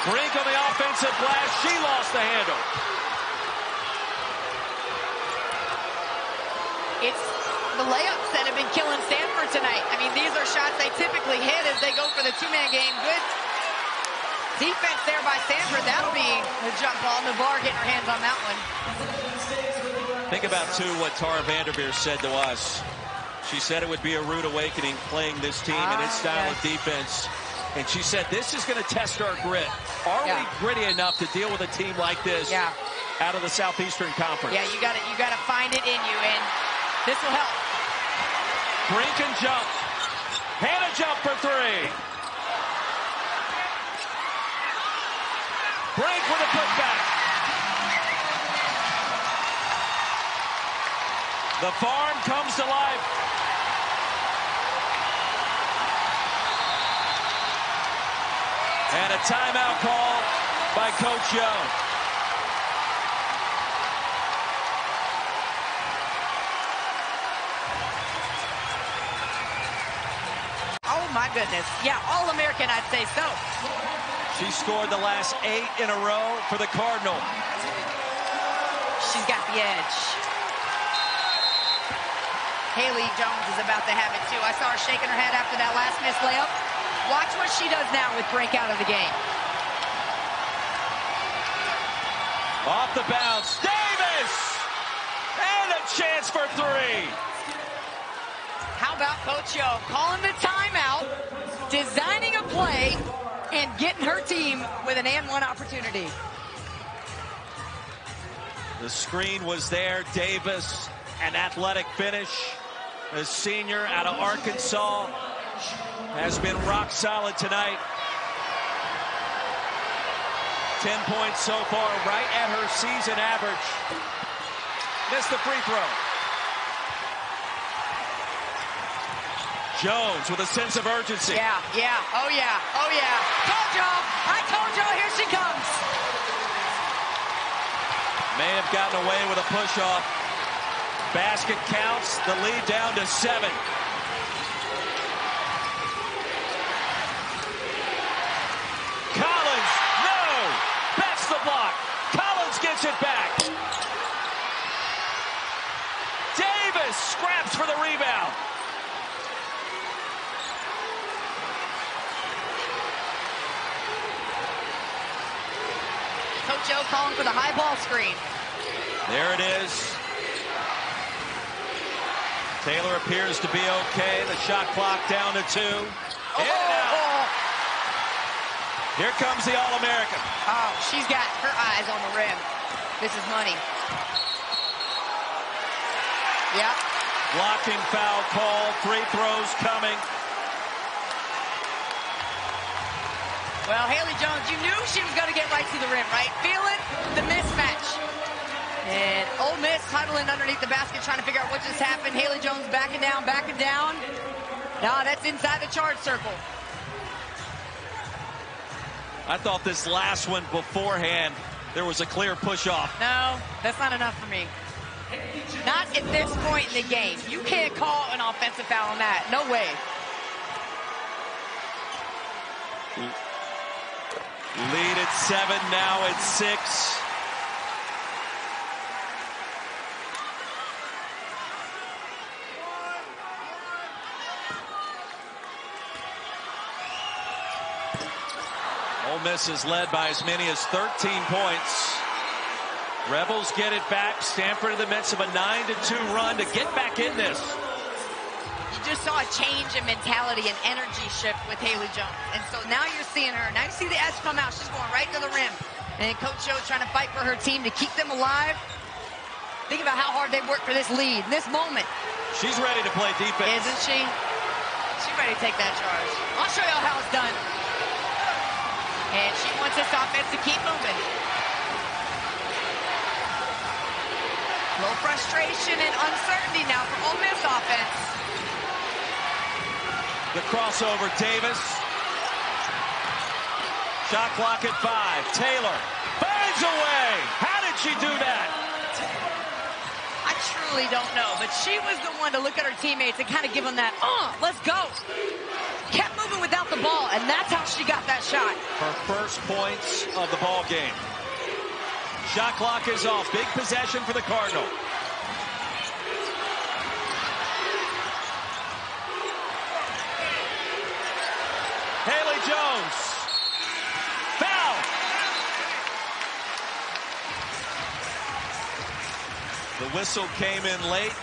Brink on the offensive glass. She lost the handle. It's the layups that have been killing Stanford tonight. I mean, these are shots they typically hit as they go for the two-man game. Good defense there by Stanford. That'll be the jump ball. Navarre getting her hands on that one. Think about, too, what Tara Vanderveer said to us. She said it would be a rude awakening playing this team and its style of defense. And she said, this is going to test our grit. Are we gritty enough to deal with a team like this out of the Southeastern Conference? Yeah, you got to find it in you, and this will help. Brink and jump. Hannah jump for 3. Brink with a putback. The farm comes to life. And a timeout call by Coach Young. Oh, my goodness. Yeah, All-American, I'd say so. She scored the last 8 in a row for the Cardinal. She's got the edge. Haley Jones is about to have it, too. I saw her shaking her head after that last missed layup. Watch what she does now with Brink out of the game. Off the bounce, Davis! And a chance for 3. How about Coach Yo calling the timeout, designing a play, and getting her team with an and-one opportunity. The screen was there. Davis, an athletic finish. A senior out of Arkansas has been rock solid tonight. 10 points so far, right at her season average. Missed the free throw. Jones with a sense of urgency. Yeah, oh yeah. Told y'all. I told y'all, here she comes. have gotten away with a push-off. Basket counts, the lead down to 7. Collins, no! Backs the block. Collins gets it back. Davis scraps for the rebound. Coach O calling for the high ball screen. There it is. Taylor appears to be okay. The shot clock down to 2. In and out. Here comes the All-American. Oh, she's got her eyes on the rim. This is money. Yep. Blocking foul call. Free throws coming. Well, Haley Jones, you knew she was going to get right to the rim, right? Feeling the mismatch. And Ole Miss huddling underneath the basket trying to figure out what just happened. Haley Jones backing down, backing down. No, that's inside the charge circle. I thought this last one beforehand, there was a clear push-off. No, that's not enough for me. Not at this point in the game. You can't call an offensive foul on that. No way. Lead at 7, now at 6. Ole Miss is led by as many as 13 points. Rebels get it back. Stanford in the midst of a 9-2 run to get back in this. You just saw a change in mentality and energy shift with Haley Jones. And so now you're seeing her. Now you see the edge come out. She's going right to the rim. And Coach Joe trying to fight for her team to keep them alive. Think about how hard they worked for this lead, this moment. She's ready to play defense. Isn't she? She's ready to take that charge. I'll show you how it's done. And she wants this offense to keep moving. A little frustration and uncertainty now for Ole Miss offense. The crossover, Davis. Shot clock at 5. Taylor finds a way. How did she do that? I truly don't know, but she was the one to look at her teammates and kind of give them that, let's go. Kept moving without the ball, and that's how she got that shot. Her first points of the ball game. Shot clock is off. Big possession for the Cardinal. Haley Jones. Foul. The whistle came in late.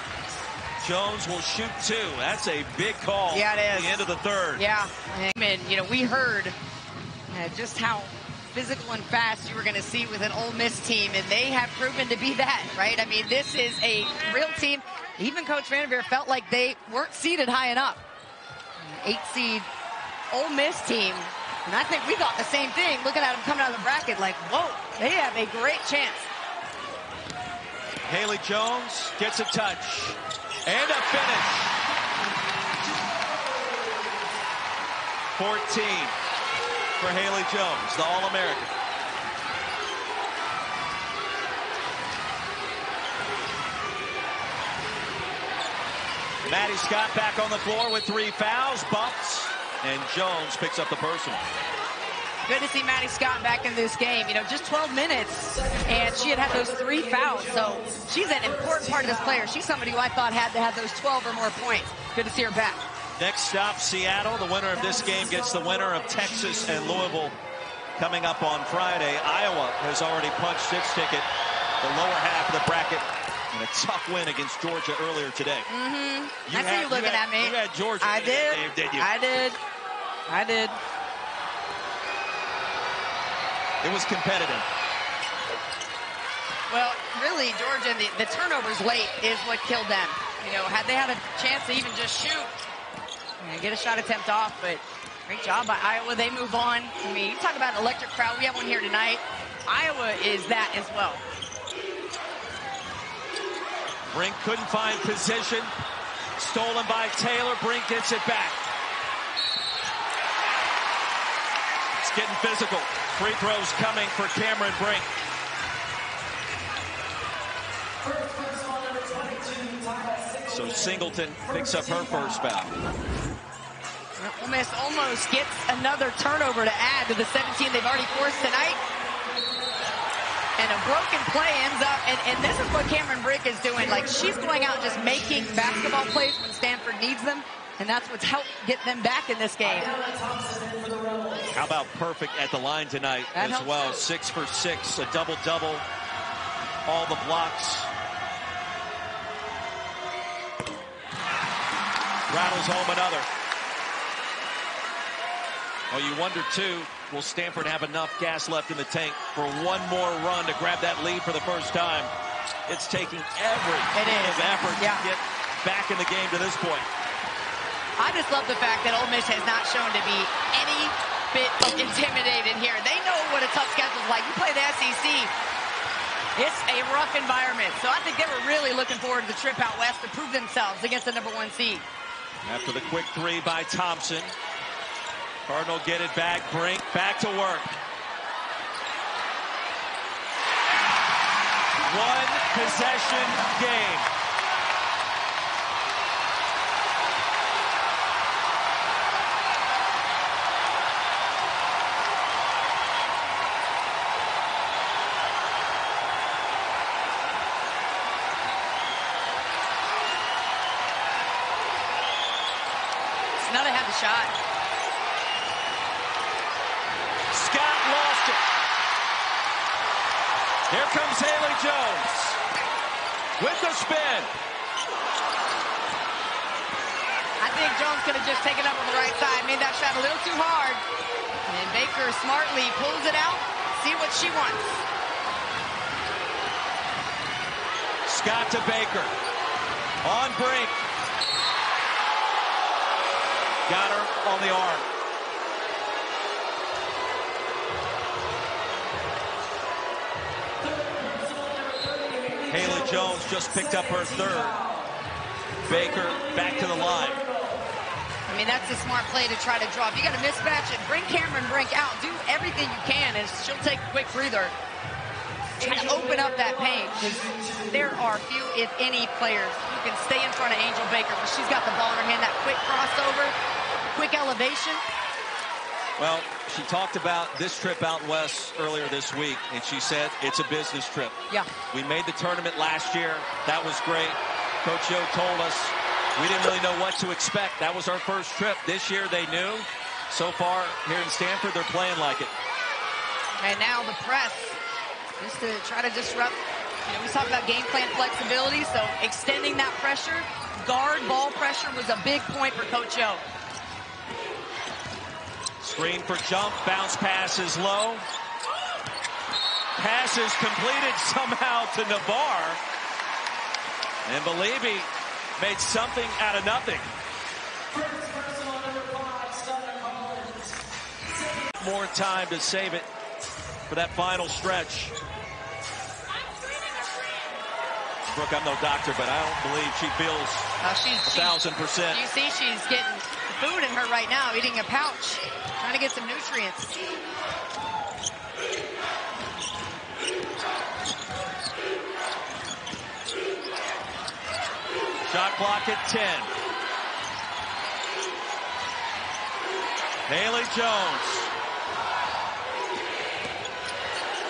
Jones will shoot 2. That's a big call. Yeah, it is. At the end of the third. Yeah. And, you know, we heard just how physical and fast you were going to see with an Ole Miss team, and they have proven to be that, right? I mean, this is a real team. Even Coach Vanderveer felt like they weren't seeded high enough. 8-seed Ole Miss team. And I think we thought the same thing, looking at them coming out of the bracket, like, whoa, they have a great chance. Haley Jones gets a touch. And a finish. 14 for Haley Jones, the All-American. Maddie Scott back on the floor with 3 fouls, bumps, and Jones picks up the personal. Good to see Maddie Scott back in this game. You know, just 12 minutes, and she had those 3 fouls. So she's an important part of this player. She's somebody who I thought had to have those 12 or more points. Good to see her back. Next stop, Seattle. The winner of this game gets the winner of Texas and Louisville coming up on Friday. Iowa has already punched its ticket, the lower half of the bracket, and a tough win against Georgia earlier today. I see you looking at me. You had Georgia. I did. Did you? I did. It was competitive. Well, really, Georgia, the turnovers late is what killed them. You know, had they had a chance to even just shoot and get a shot attempt off, but great job by Iowa. They move on. I mean, you talk about an electric crowd. We have one here tonight. Iowa is that as well. Brink couldn't find position. Stolen by Taylor. Brink gets it back. It's getting physical. Free throws coming for Cameron Brink. So Singleton picks up her first foul. Ole Miss almost gets another turnover to add to the 17 they've already forced tonight. And a broken play ends up, and this is what Cameron Brink is doing. Like, she's going out just making basketball plays when Stanford needs them, and that's what's helped get them back in this game. How about perfect at the line tonight that as well? 6 for 6, a double-double, all the blocks. Rattles home another. Well, you wonder, too, will Stanford have enough gas left in the tank for one more run to grab that lead for the first time? It's taking every bit of effort to get back in the game to this point. I just love the fact that Ole Miss has not shown to be any bit intimidated here. They know what a tough schedule is like. You play the SEC, it's a rough environment. So I think they were really looking forward to the trip out west to prove themselves against the #1 seed. After the quick three by Thompson, Cardinal get it back. Brink back to work. One possession game. Now they have the shot. Scott lost it. Here comes Haley Jones with the spin. I think Jones could have just taken up on the right side, made that shot a little too hard. And Baker smartly pulls it out. See what she wants. Scott to Baker. On Brink. Got her on the arm. Haley Jones just picked up her third. Baker back to the line. I mean, that's a smart play to try to draw. If you got to mismatch it, bring Cameron Brink out. Do everything you can, and she'll take a quick breather. Try to open up that paint, because there are few, if any, players who can stay in front of Angel Baker, but she's got the ball in her hand, that quick crossover, quick elevation. Well, she talked about this trip out west earlier this week, and she said it's a business trip. Yeah. We made the tournament last year. That was great. Coach Yo told us we didn't really know what to expect. That was our first trip. This year they knew. So far here in Stanford, they're playing like it. And now the press, just to try to disrupt. You know, we talked about game plan flexibility, so extending that pressure, guard ball pressure was a big point for Coach Yo. Screen for jump, bounce pass is low. Pass is completed somehow to Navar. And Believy made something out of nothing. More time to save it for that final stretch. Brooke, I'm no doctor, but I don't believe she feels 1,000%. You see she's getting food in her right now, eating a pouch, trying to get some nutrients. Shot clock at 10. Haley Jones.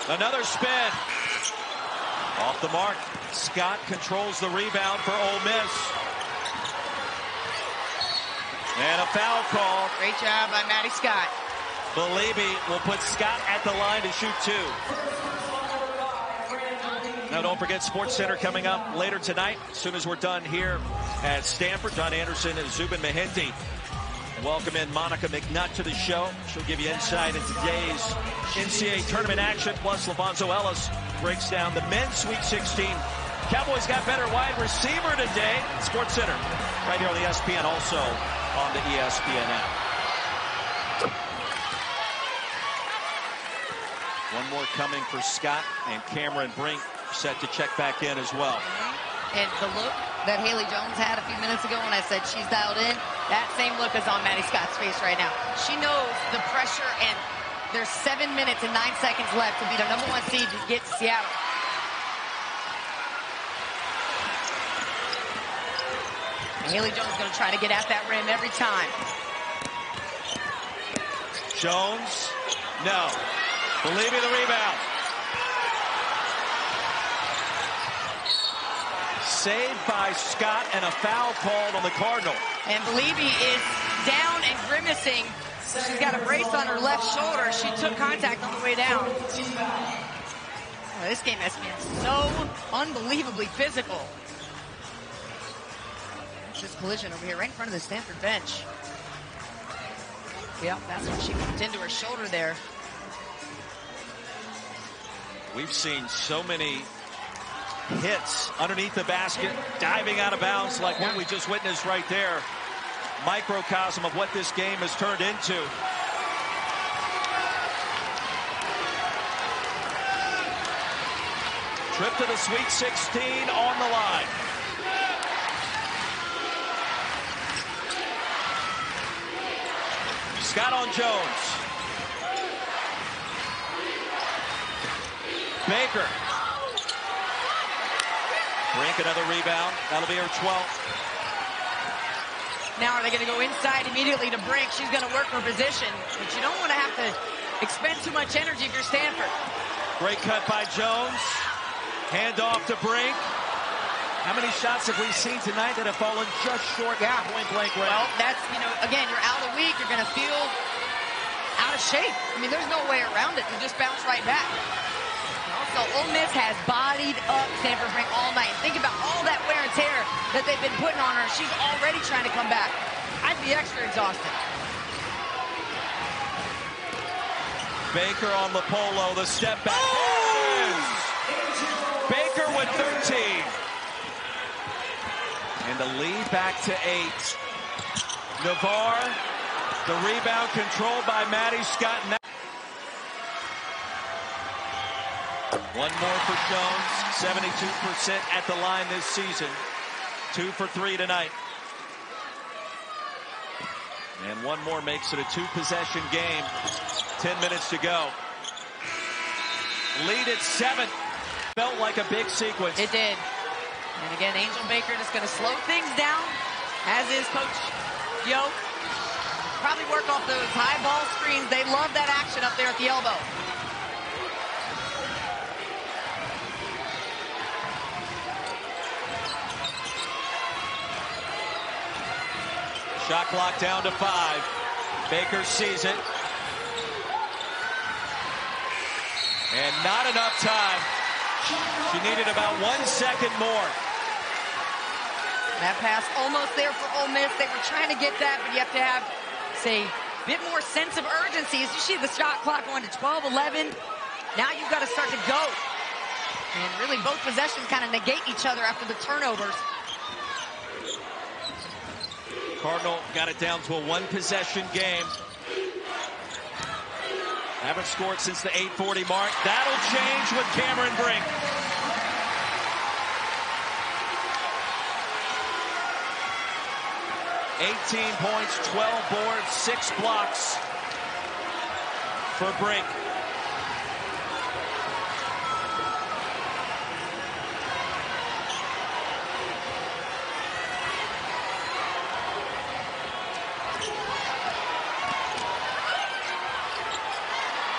Another spin. Off the mark. Scott controls the rebound for Ole Miss. And a foul call. Great job by Maddie Scott. Believy will put Scott at the line to shoot two. Now don't forget SportsCenter coming up later tonight. As soon as we're done here at Stanford, John Anderson and Zubin Mehenti welcome in Monica McNutt to the show. She'll give you insight into today's NCAA tournament action. Plus, LaVonzo Ellis breaks down the men's Sweet 16. Cowboys got better wide receiver today. SportsCenter right here on the ESPN, also on the ESPN app. One more coming for Scott, and Cameron Brink set to check back in as well. And the look that Haley Jones had a few minutes ago when I said she's dialed in, that same look is on Maddie Scott's face right now. She knows the pressure, and there's 7 minutes and 9 seconds left to be the #1 seed to get to Seattle. And Haley Jones going to try to get at that rim every time. Jones, no. Believing the rebound. Saved by Scott and a foul called on the Cardinal. And Believy is down and grimacing. She's got a brace on her left shoulder. She took contact on the way down. Oh, this game has been so unbelievably physical. This collision over here right in front of the Stanford bench. Yep, that's when she bumped into her shoulder there. We've seen so many hits underneath the basket, diving out of bounds like what we just witnessed right there. Microcosm of what this game has turned into. Trip to the Sweet 16 on the line. Scott on Jones. Baker. Brink, another rebound. That'll be her 12th. Now are they going to go inside immediately to Brink? She's going to work her position, but you don't want to have to expend too much energy if you're Stanford. Great cut by Jones. Hand off to Brink. How many shots have we seen tonight that have fallen just short of point blank range? Well, that's, you know, again, you're out a week. You're going to feel out of shape. I mean, there's no way around it. You just bounce right back. So Ole Miss has bodied up Stanford Brink all night. Think about all that wear and tear that they've been putting on her. She's already trying to come back. I'd be extra exhausted. Baker on LaPolo, the step back. Oh! Baker with 13. And the lead back to 8. Navarre, the rebound controlled by Maddie Scott. One more for Jones, 72% at the line this season. 2 for 3 tonight. And one more makes it a 2-possession game. 10 minutes to go. Lead at 7. Felt like a big sequence. It did. And again, Angel Baker just going to slow things down, as is Coach Yo. Probably work off those high ball screens. They love that action up there at the elbow. Shot clock down to 5. Baker sees it. And not enough time. She needed about 1 second more. That pass almost there for Ole Miss. They were trying to get that, but you have to have, say, a bit more sense of urgency. As you see the shot clock going to 12, 11. Now you've got to start to go. And really both possessions kind of negate each other after the turnovers. Cardinal got it down to a 1-possession game. Haven't scored since the 8:40 mark. That'll change with Cameron Brink. $18 points, 12 boards, 6 blocks for Brink.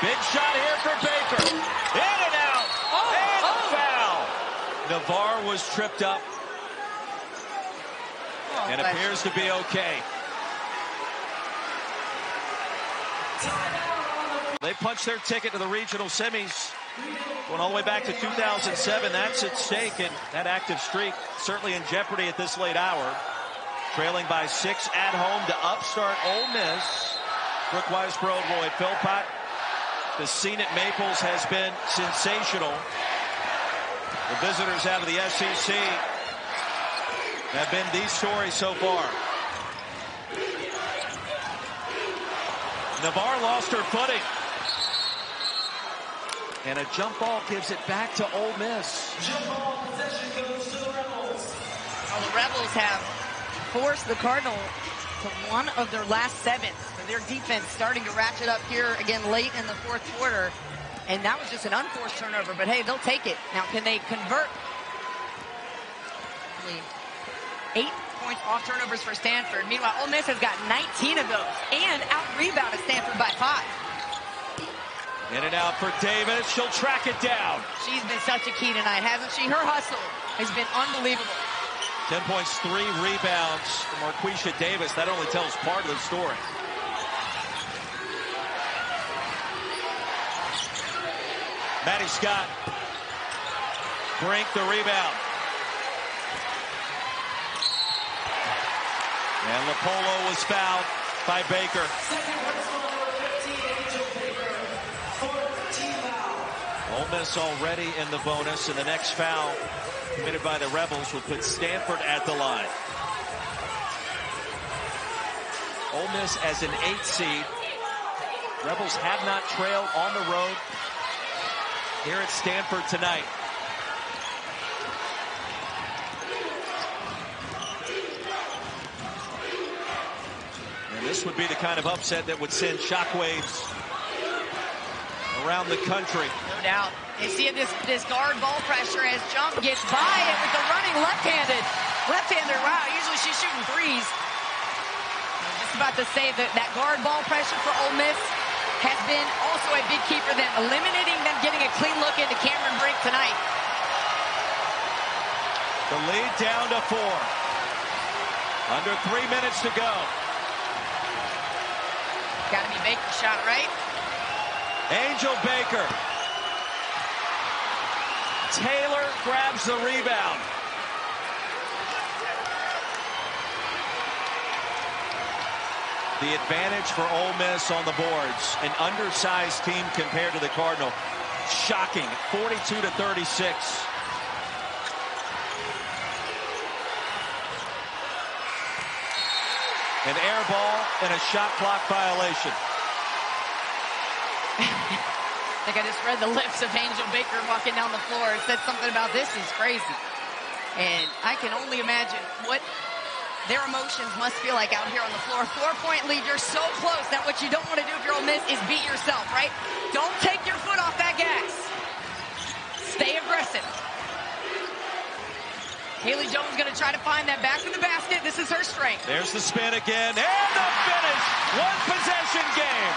Big shot here for Baker. In and out. And a foul. Navarre was tripped up. And appears to be okay. They punched their ticket to the regional semis. Going all the way back to 2007. That's at stake. And that active streak certainly in jeopardy at this late hour. Trailing by 6 at home to upstart Ole Miss. Brooke Weisbrod, Philpott. The scene at Maples has been sensational. The visitors out of the SEC have been the story so far. Navarre lost her footing. And a jump ball gives it back to Ole Miss. Well, the Rebels have forced the Cardinal to one of their last 7. Their defense starting to ratchet up here again late in the 4th quarter. And that was just an unforced turnover, but hey, they'll take it. Now, can they convert? 8 points off turnovers for Stanford. Meanwhile, Ole Miss has got 19 of those and out-rebounded Stanford by 5. In and out for Davis. She'll track it down. She's been such a key tonight, hasn't she? Her hustle has been unbelievable. 10 points, 3 rebounds for Marquisha Davis. That only tells part of the story. Maddie Scott. Brink the rebound. And Lopolo was fouled by Baker. Ole Miss already in the bonus, and the next foul committed by the Rebels will put Stanford at the line. Ole Miss as an 8 seed. Rebels have not trailed on the road here at Stanford tonight. And this would be the kind of upset that would send shockwaves around the country. No doubt. You see this guard ball pressure as Jump gets by it with the running left-handed. Left-hander, wow, usually she's shooting threes. I was just about to say that guard ball pressure for Ole Miss has been also a big key for them, eliminating them getting a clean look into Cameron Brink tonight. The lead down to 4. Under 3 minutes to go. Got to be Baker's shot, right? Angel Baker. Taylor grabs the rebound. The advantage for Ole Miss on the boards. An undersized team compared to the Cardinal. Shocking, 42-36. An air ball and a shot clock violation. I think I just read the lips of Angel Baker walking down the floor. It said something about this is crazy. And I can only imagine what their emotions must feel like out here on the floor. 4-point lead, you're so close that what you don't want to do if you're Ole Miss is beat yourself, right? Don't take your foot off that gas. Stay aggressive. Haley Jones going to try to find that back to the basket. This is her strength. There's the spin again, and the finish. One possession game.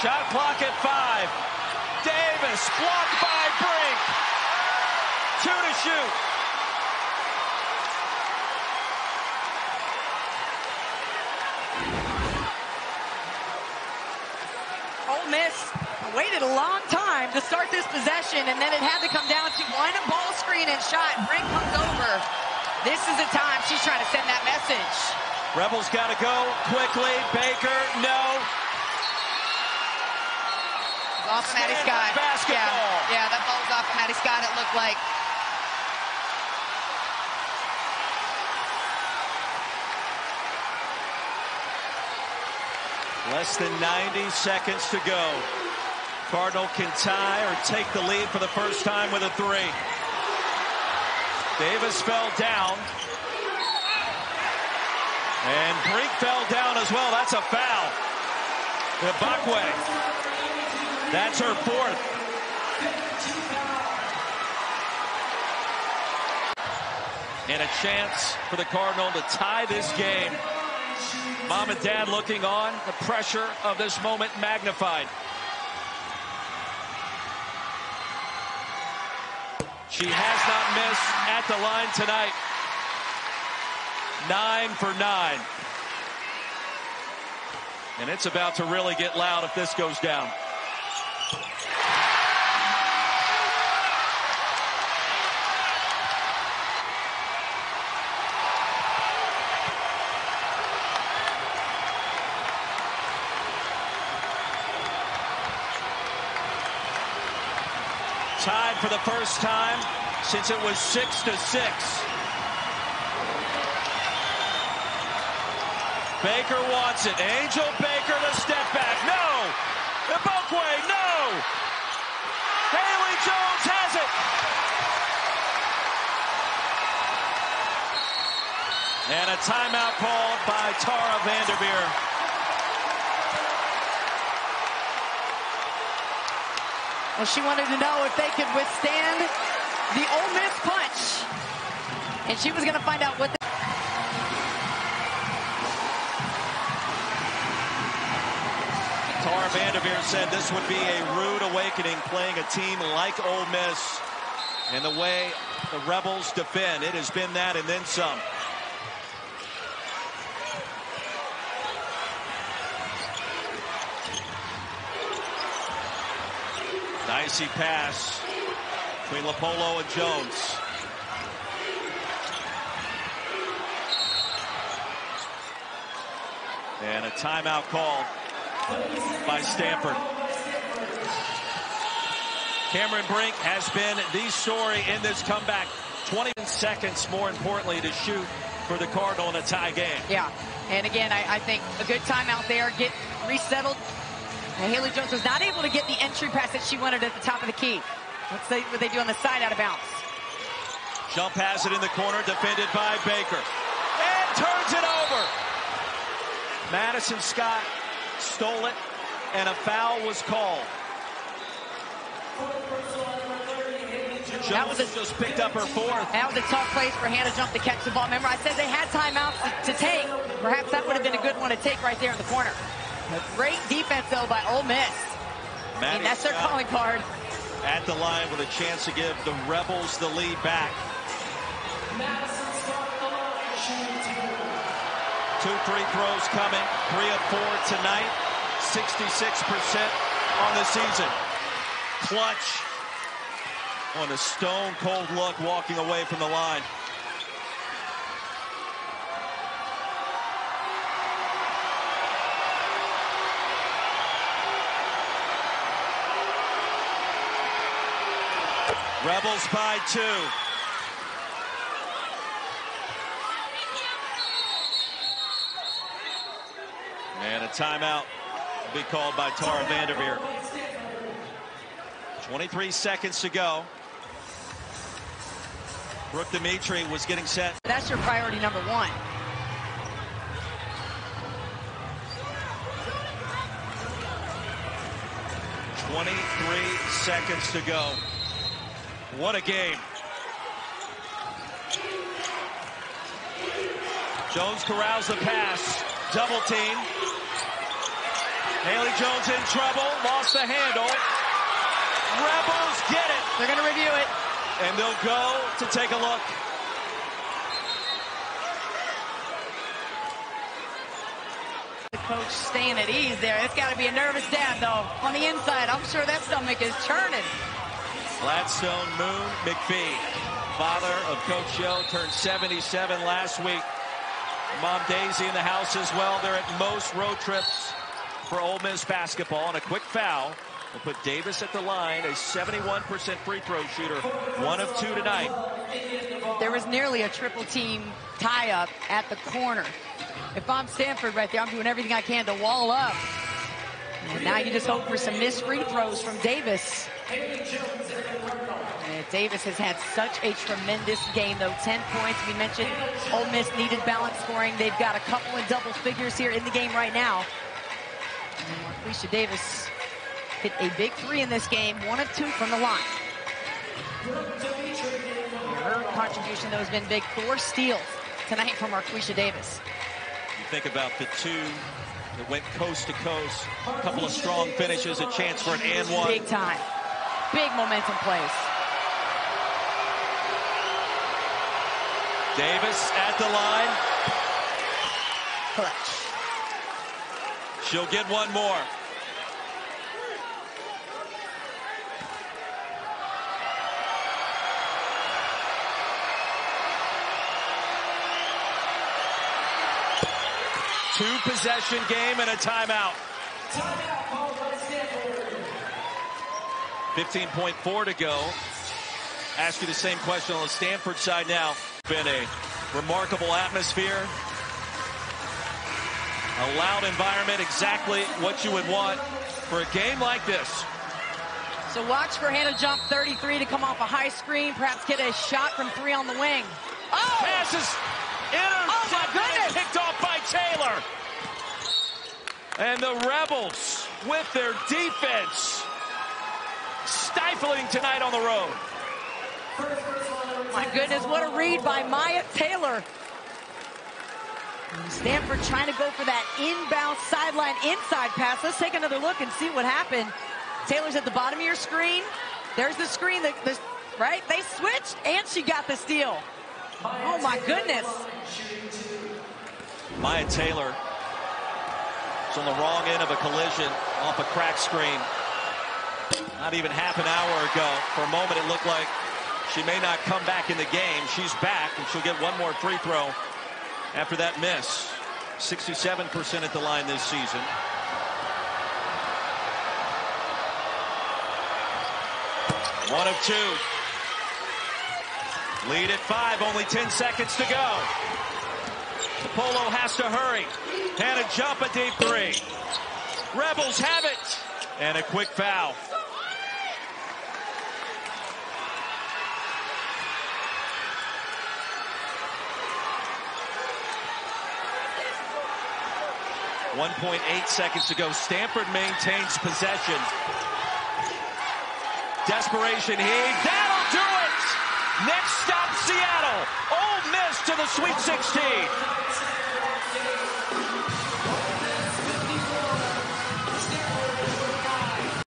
Shot clock at 5. Davis blocked by Brink. 2 to shoot. Ole Miss waited a long time to start this possession, and then it had to come down to one ball screen and shot. Brink comes over. This is the time she's trying to send that message. Rebels got to go quickly. Baker, no. Off of Maddie Scott. Basketball. Yeah, that ball was off of Maddie Scott, it looked like. Less than 90 seconds to go. Cardinal can tie or take the lead for the first time with a 3. Davis fell down. And Brink fell down as well. That's a foul. Ibakwe. That's her 4th. And a chance for the Cardinal to tie this game. Mom and Dad looking on. The pressure of this moment magnified. She has not missed at the line tonight. 9 for 9. And it's about to really get loud if this goes down. Tied for the first time since it was 6-6. Baker wants it. Angel Baker, the step back. No! Ibokwe, no! Haley Jones has it! And a timeout called by Tara Vanderveer. Well, she wanted to know if they could withstand the Ole Miss punch. And she was going to find out what Tara Vanderveer said this would be a rude awakening playing a team like Ole Miss. And the way the Rebels defend, it has been that and then some. Dicey pass between Lopolo and Jones. And a timeout called by Stanford. Cameron Brink has been the story in this comeback. 20 seconds, more importantly, to shoot for the Cardinal in a tie game. Yeah, and again, I think a good timeout there, get resettled. And Haley Jones was not able to get the entry pass that she wanted at the top of the key. Let's see what they do on the side out of bounds. Jump pass it in the corner, defended by Baker. And turns it over. Madison Scott stole it, and a foul was called. Jones just picked up her fourth. That was a tough place for Hannah Jump to catch the ball. Remember, I said they had timeouts to take. Perhaps that would have been a good one to take right there in the corner. A great defense, though, by Ole Miss. I mean, that's their calling card. At the line with a chance to give the Rebels the lead back. 2 free throws coming, 3 of 4 tonight, 66% on the season. Clutch on a stone-cold look walking away from the line. Rebels by 2. And a timeout will be called by Tara Vanderveer. 23 seconds to go. Brooke Dimitri was getting set. That's your priority number 1. Seconds to go. What a game. Jones corrals the pass. Double team. Haley Jones in trouble. Lost the handle. Rebels get it. They're going to review it. And they'll go to take a look. The coach staying at ease there. It's got to be a nervous dad, though. On the inside, I'm sure that stomach is churning. Gladstone Moon McPhee, father of Coach Joe, turned 77 last week. Mom Daisy in the house as well. They're at most road trips for Ole Miss basketball. And a quick foul will put Davis at the line, a 71% free throw shooter, 1 of 2 tonight. There was nearly a triple team tie-up at the corner. If I'm Stanford right there, I'm doing everything I can to wall up. And now you just hope for some missed free throws from Davis. And Davis has had such a tremendous game, though. 10 points. We mentioned Ole Miss needed balance scoring. They've got a couple in double figures here in the game right now. And Marquisha Davis hit a big 3 in this game, 1 of 2 from the line. Her contribution, though, has been big. 4 steals tonight from Marquisha Davis. You think about the 2 that went coast to coast, a couple of strong finishes, a chance for an and one. Big time. Big momentum plays. Davis at the line. Clutch. She'll get one more. Two-possession game and a timeout. 15.4 to go. Ask you the same question on the Stanford side now. Been a remarkable atmosphere. A loud environment, exactly what you would want for a game like this. So watch for Hannah jump 33 to come off a high screen, perhaps get a shot from 3 on the wing. Oh! Passes intercepted and picked off by Taylor. And the Rebels with their defense stifling tonight on the road. My goodness, what a read by Maya Taylor. Stanford trying to go for that inbound sideline inside pass. Let's take another look and see what happened. Taylor's at the bottom of your screen. There's the screen, right? They switched, and she got the steal. Oh, my goodness. Maya Taylor is on the wrong end of a collision off a crack screen. Not even half an hour ago. For a moment, it looked like she may not come back in the game. She's back, and she'll get one more free throw after that miss. 67% at the line this season. One of 2. Lead at 5, only 10 seconds to go. Polo has to hurry. Hannah jump a deep 3. Rebels have it. And a quick foul. .8 seconds to go. Stanford maintains possession. Desperation heave. That'll do it! Next stop, Seattle. Ole Miss to the Sweet 16.